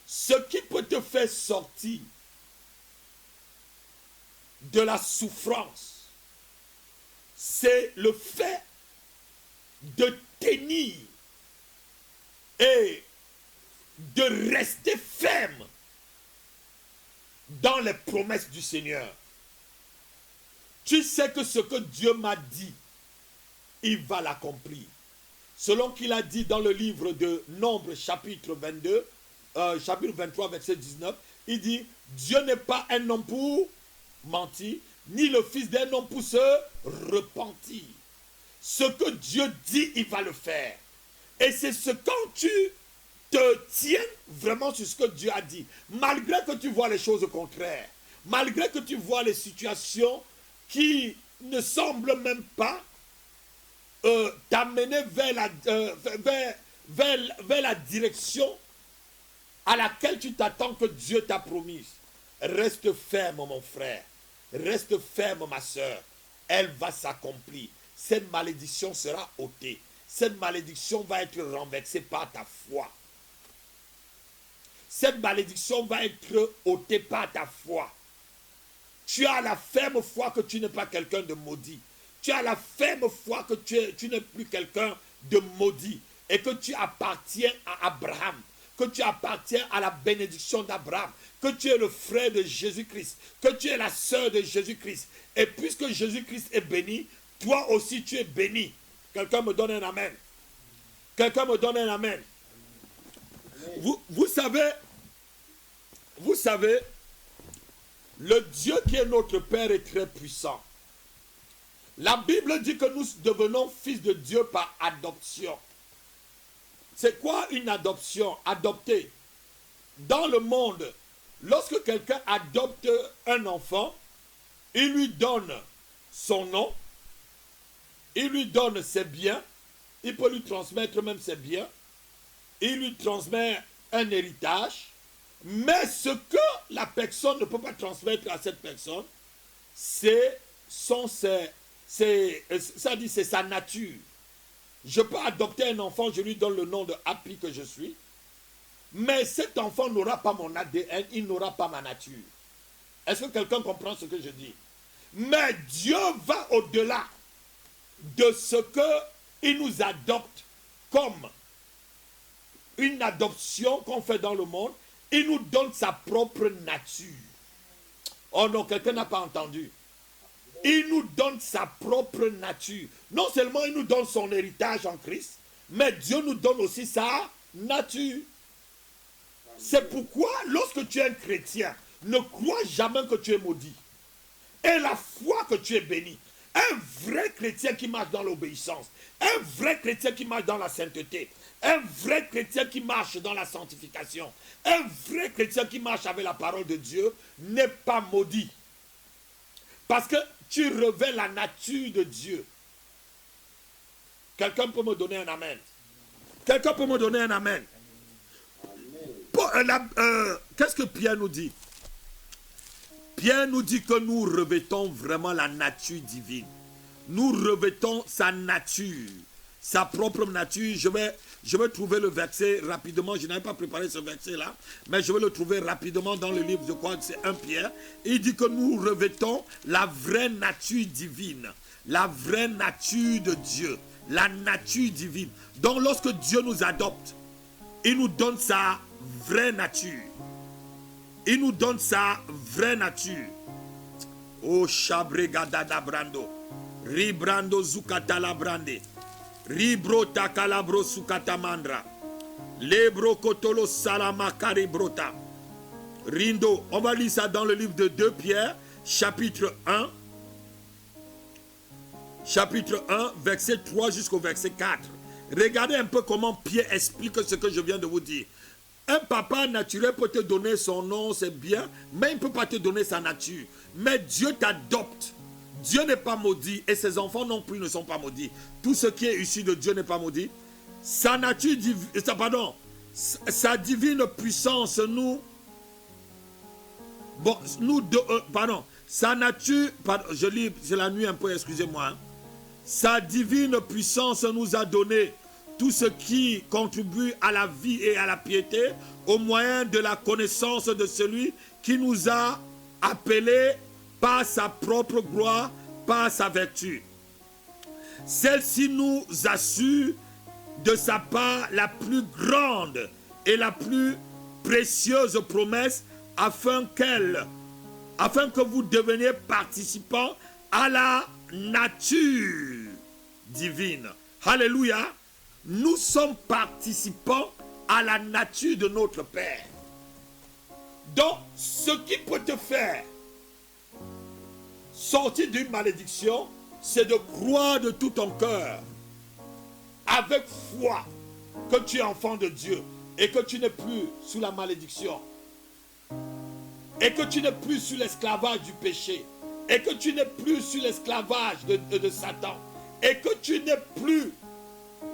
ce qui peut te faire sortir de la souffrance, c'est le fait de tenir et de rester ferme dans les promesses du Seigneur. Tu sais que ce que Dieu m'a dit, il va l'accomplir. Selon qu'il a dit dans le livre de Nombres, chapitre 22, chapitre 23, verset 19, il dit, Dieu n'est pas un homme pour mentir, ni le fils d'un homme pour se repentir. Ce que Dieu dit, il va le faire. Et c'est ce quand tu te tiens vraiment sur ce que Dieu a dit, malgré que tu vois les choses contraires, malgré que tu vois les situations qui ne semblent même pas t'amener vers la direction à laquelle tu t'attends que Dieu t'a promise. Reste ferme, mon frère. Reste ferme, ma soeur. Elle va s'accomplir. Cette malédiction sera ôtée. Cette malédiction va être renversée par ta foi. Cette malédiction va être ôtée par ta foi. Tu as la ferme foi que tu n'es pas quelqu'un de maudit. Tu as la ferme foi que tu n'es plus quelqu'un de maudit. Et que tu appartiens à Abraham. Que tu appartiens à la bénédiction d'Abraham. Que tu es le frère de Jésus-Christ. Que tu es la sœur de Jésus-Christ. Et puisque Jésus-Christ est béni, toi aussi tu es béni. Quelqu'un me donne un amen. Quelqu'un me donne un amen. Vous savez, le Dieu qui est notre Père est très puissant. La Bible dit que nous devenons fils de Dieu par adoption. C'est quoi une adoption? Adopter. Dans le monde, lorsque quelqu'un adopte un enfant, il lui donne son nom, il lui donne ses biens, il peut lui transmettre même ses biens, il lui transmet un héritage, mais ce que la personne ne peut pas transmettre à cette personne, c'est sa nature. Je peux adopter un enfant, je lui donne le nom de Happy que je suis, mais cet enfant n'aura pas mon ADN, il n'aura pas ma nature. Est-ce que quelqu'un comprend ce que je dis? Mais Dieu va au-delà de ce qu'il nous adopte comme une adoption qu'on fait dans le monde. Il nous donne sa propre nature. Oh non, quelqu'un n'a pas entendu. Il nous donne sa propre nature. Non seulement il nous donne son héritage en Christ, mais Dieu nous donne aussi sa nature. C'est pourquoi lorsque tu es un chrétien, ne crois jamais que tu es maudit. Et la foi que tu es béni. Un vrai chrétien qui marche dans l'obéissance, un vrai chrétien qui marche dans la sainteté, un vrai chrétien qui marche dans la sanctification, un vrai chrétien qui marche avec la parole de Dieu n'est pas maudit. Parce que tu revêts la nature de Dieu. Quelqu'un peut me donner un amen? Quelqu'un peut me donner un amen? Qu'est-ce que Pierre nous dit? Pierre nous dit que nous revêtons vraiment la nature divine. Nous revêtons sa nature, sa propre nature. Je vais trouver le verset rapidement. Je n'avais pas préparé ce verset-là, mais je vais le trouver rapidement dans le livre, je crois que c'est 1 Pierre. Il dit que nous revêtons la vraie nature divine, la vraie nature de Dieu, la nature divine. Donc lorsque Dieu nous adopte, il nous donne sa vraie nature. Il nous donne sa vraie nature. Oh Shabregadada Brando. Ribrando Zukata la Brande. Ribro Takalabro Sukata Mandra. Lebro Kotolo Salama Karibrota. Rindo. On va lire ça dans le livre de 2 Pierre, chapitre 1. Chapitre 1, verset 3 jusqu'au verset 4. Regardez un peu comment Pierre explique ce que je viens de vous dire. Un papa naturel peut te donner son nom, c'est bien, mais il ne peut pas te donner sa nature. Mais Dieu t'adopte. Dieu n'est pas maudit et ses enfants non plus ne sont pas maudits. Tout ce qui est issu de Dieu n'est pas maudit. Sa nature, sa divine puissance sa nature, je lis, c'est la nuit un peu, excusez-moi. Sa divine puissance nous a donné tout ce qui contribue à la vie et à la piété au moyen de la connaissance de celui qui nous a appelés par sa propre gloire, par sa vertu. Celle-ci nous assure de sa part la plus grande et la plus précieuse promesse afin qu'elle afin que vous deveniez participants à la nature divine. Alléluia. Nous sommes participants à la nature de notre Père. Donc, ce qui peut te faire sortir d'une malédiction, c'est de croire de tout ton cœur, avec foi, que tu es enfant de Dieu et que tu n'es plus sous la malédiction. Et que tu n'es plus sous l'esclavage du péché. Et que tu n'es plus sous l'esclavage de Satan. Et que tu n'es plus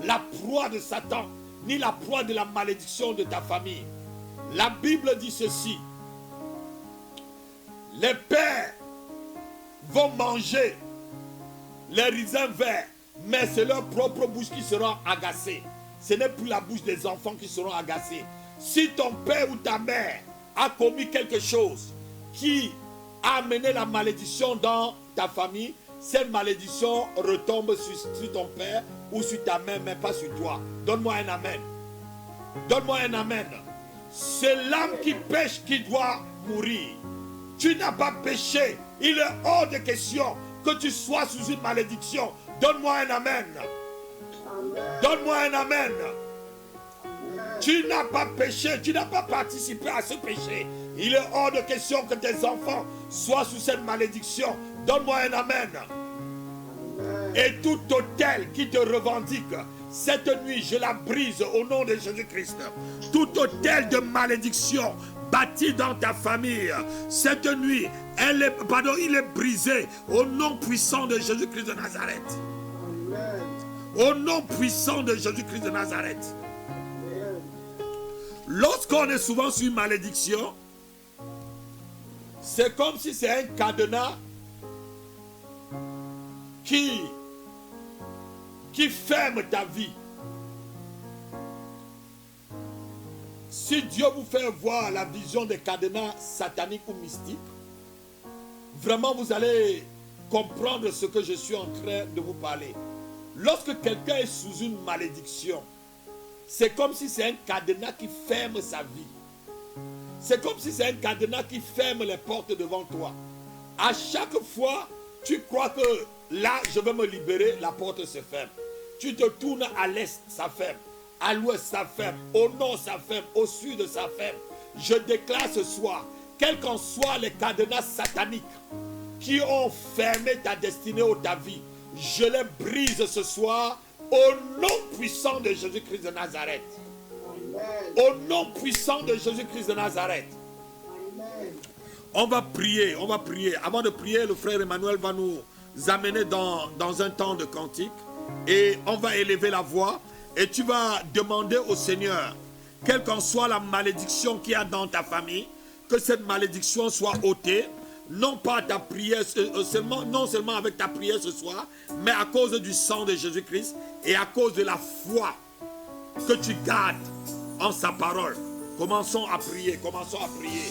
la proie de Satan, ni la proie de la malédiction de ta famille. La Bible dit ceci. Les pères vont manger les raisins verts, mais c'est leur propre bouche qui sera agacée. Ce n'est plus la bouche des enfants qui seront agacés. Si ton père ou ta mère a commis quelque chose qui a amené la malédiction dans ta famille, cette malédiction retombe sur ton père ou sur ta mère, mais pas sur toi. Donne-moi un amen. Donne-moi un amen. C'est l'âme qui pêche qui doit mourir. Tu n'as pas péché. Il est hors de question que tu sois sous une malédiction. Donne-moi un amen. Donne-moi un amen. Tu n'as pas péché, tu n'as pas participé à ce péché. Il est hors de question que tes enfants soient sous cette malédiction. Donne-moi un amen. Et tout autel qui te revendique, cette nuit, je la brise au nom de Jésus-Christ. Tout autel de malédiction bâti dans ta famille, cette nuit, il est brisé au nom puissant de Jésus-Christ de Nazareth. Au nom puissant de Jésus-Christ de Nazareth. Lorsqu'on est souvent sur une malédiction, c'est comme si c'est un cadenas qui ferme ta vie. Si Dieu vous fait voir la vision des cadenas sataniques ou mystiques, vraiment vous allez comprendre ce que je suis en train de vous parler. Lorsque quelqu'un est sous une malédiction, c'est comme si c'est un cadenas qui ferme sa vie. C'est comme si c'est un cadenas qui ferme les portes devant toi. À chaque fois, tu crois que là, je vais me libérer, la porte se ferme. Tu te tournes à l'est, ça ferme. À l'ouest, ça ferme. Au nord, ça ferme. Au sud, ça ferme. Je déclare ce soir, quels qu'en soient les cadenas sataniques qui ont fermé ta destinée ou ta vie, je les brise ce soir au nom puissant de Jésus-Christ de Nazareth. Au nom puissant de Jésus-Christ de Nazareth. On va prier, on va prier. Avant de prier, le frère Emmanuel va nous amener dans un temps de cantique. Et on va élever la voix. Et tu vas demander au Seigneur, quelle qu'en soit la malédiction qu'il y a dans ta famille, que cette malédiction soit ôtée. Non pas ta prière non seulement avec ta prière ce soir, mais à cause du sang de Jésus-Christ et à cause de la foi que tu gardes en sa parole. Commençons à prier, commençons à prier.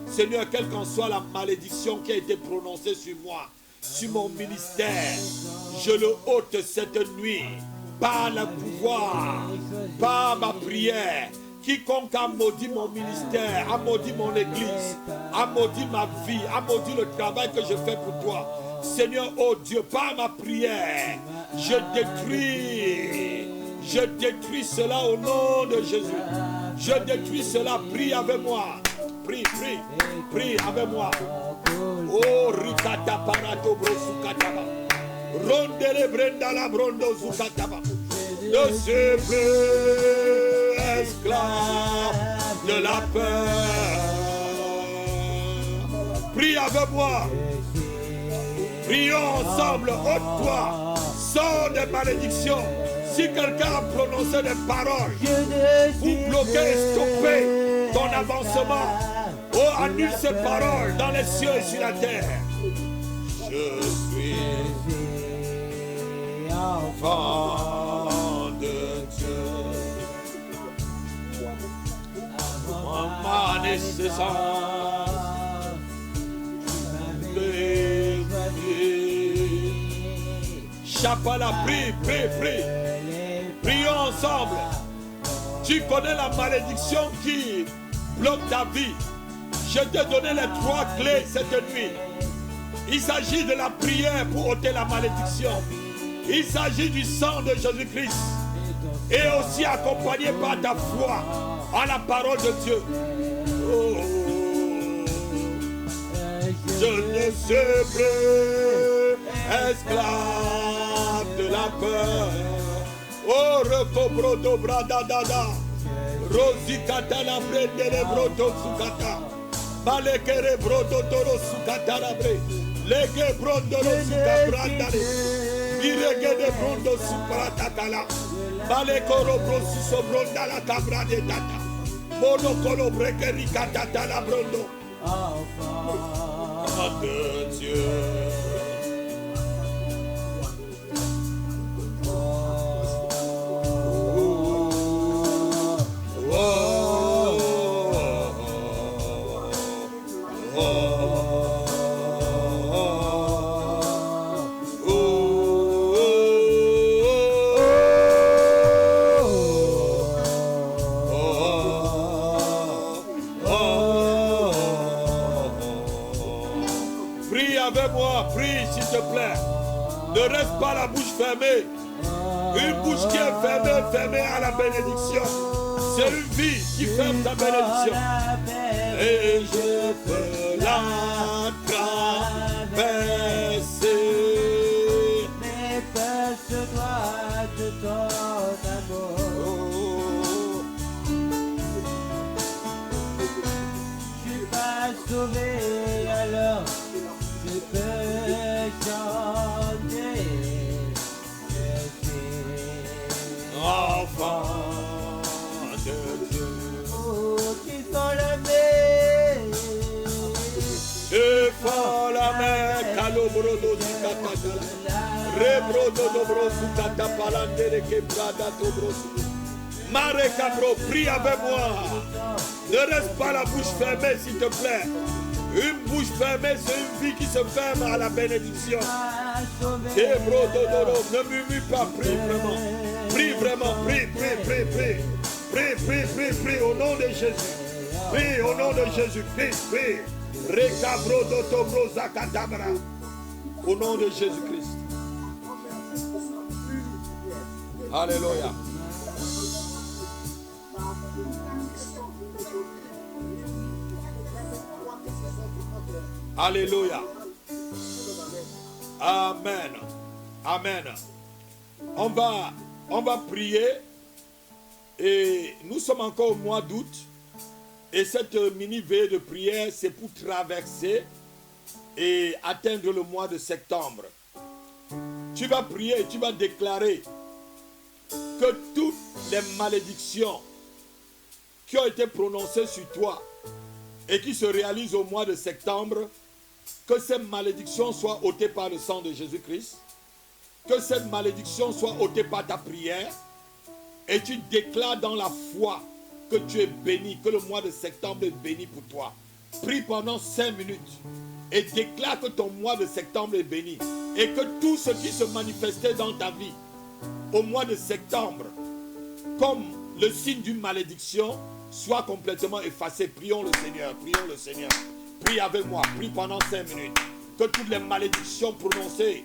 Seigneur, quelle qu'en soit la malédiction qui a été prononcée sur moi, sur mon ministère, je le ôte cette nuit par le pouvoir, par ma prière. Quiconque a maudit mon ministère, a maudit mon église, a maudit ma vie, a maudit le travail que je fais pour toi. Seigneur, oh Dieu, par ma prière, je détruis cela au nom de Jésus. Je détruis cela, prie avec moi. Prie, prie, prie avec moi. Oh, Rikata Parato Brosukataba. Rondele Brenda la Brondo Zukataba. De ce peu esclave de la peur. Prie avec moi. Prions ensemble, ôte-toi, sors des malédictions. Si quelqu'un a prononcé des paroles pour bloquer et stopper ton avancement, oh, annule ces paroles dans les cieux et sur la terre. Je suis enfant de Dieu. Ma naissance. Chapala, prie, prie, prie. Prions ensemble. Tu connais la malédiction qui bloque ta vie, je t'ai donné les 3 clés cette nuit. Il s'agit de la prière pour ôter la malédiction. Il s'agit du sang de Jésus-Christ. Et aussi accompagné par ta foi en la parole de Dieu. Oh, je ne suis plus esclave de la peur. Oh, recobro dobra da da da. Rosikata la brende le broto sukata. Balekere broto toro sukata la bre. Lege brondo lo sukabrandale. Irege de brondo supratakala. Balekoro brosu sobronda la cabra de tata. Monokolo brekeri katata la brondo. De Dieu. S'il te plaît, ne reste pas la bouche fermée. Une bouche qui est fermée à la bénédiction. C'est une vie qui ferme ta bénédiction. Et je peux la traverser. Mes pas se doit de ton amour. Je suis pas sauvé alors. Je peux chanter, je suis enfant de Dieu. Oh, qui sont levés. Je fends la main, calobrodo du katakala. Rebrodo dobro su katapalande kebrada dobrosu. Mare cabro, prie avec moi. Ne reste pas la bouche fermée, s'il te plaît. Une bouche fermée, c'est une vie qui se ferme à la bénédiction. Ne murmure pas, prie vraiment. Prie vraiment, prie. Prie au nom de Jésus. Prie au nom de Jésus. Prie. Recabro dotobro zakatabra. Au nom de Jésus-Christ. Alléluia. Alléluia. Amen. Amen. On va prier. Et nous sommes encore au mois d'août. Et cette mini-veillée de prière, c'est pour traverser et atteindre le mois de septembre. Tu vas prier et tu vas déclarer que toutes les malédictions qui ont été prononcées sur toi et qui se réalisent au mois de septembre, que ces malédictions soient ôtées par le sang de Jésus-Christ, que cette malédiction soit ôtée par ta prière, et tu déclares dans la foi que tu es béni, que le mois de septembre est béni pour toi. Prie pendant 5 minutes et déclare que ton mois de septembre est béni et que tout ce qui se manifestait dans ta vie au mois de septembre comme le signe d'une malédiction soit complètement effacé. Prions le Seigneur, prions le Seigneur. Prie avec moi, prie pendant 5 minutes. Que toutes les malédictions prononcées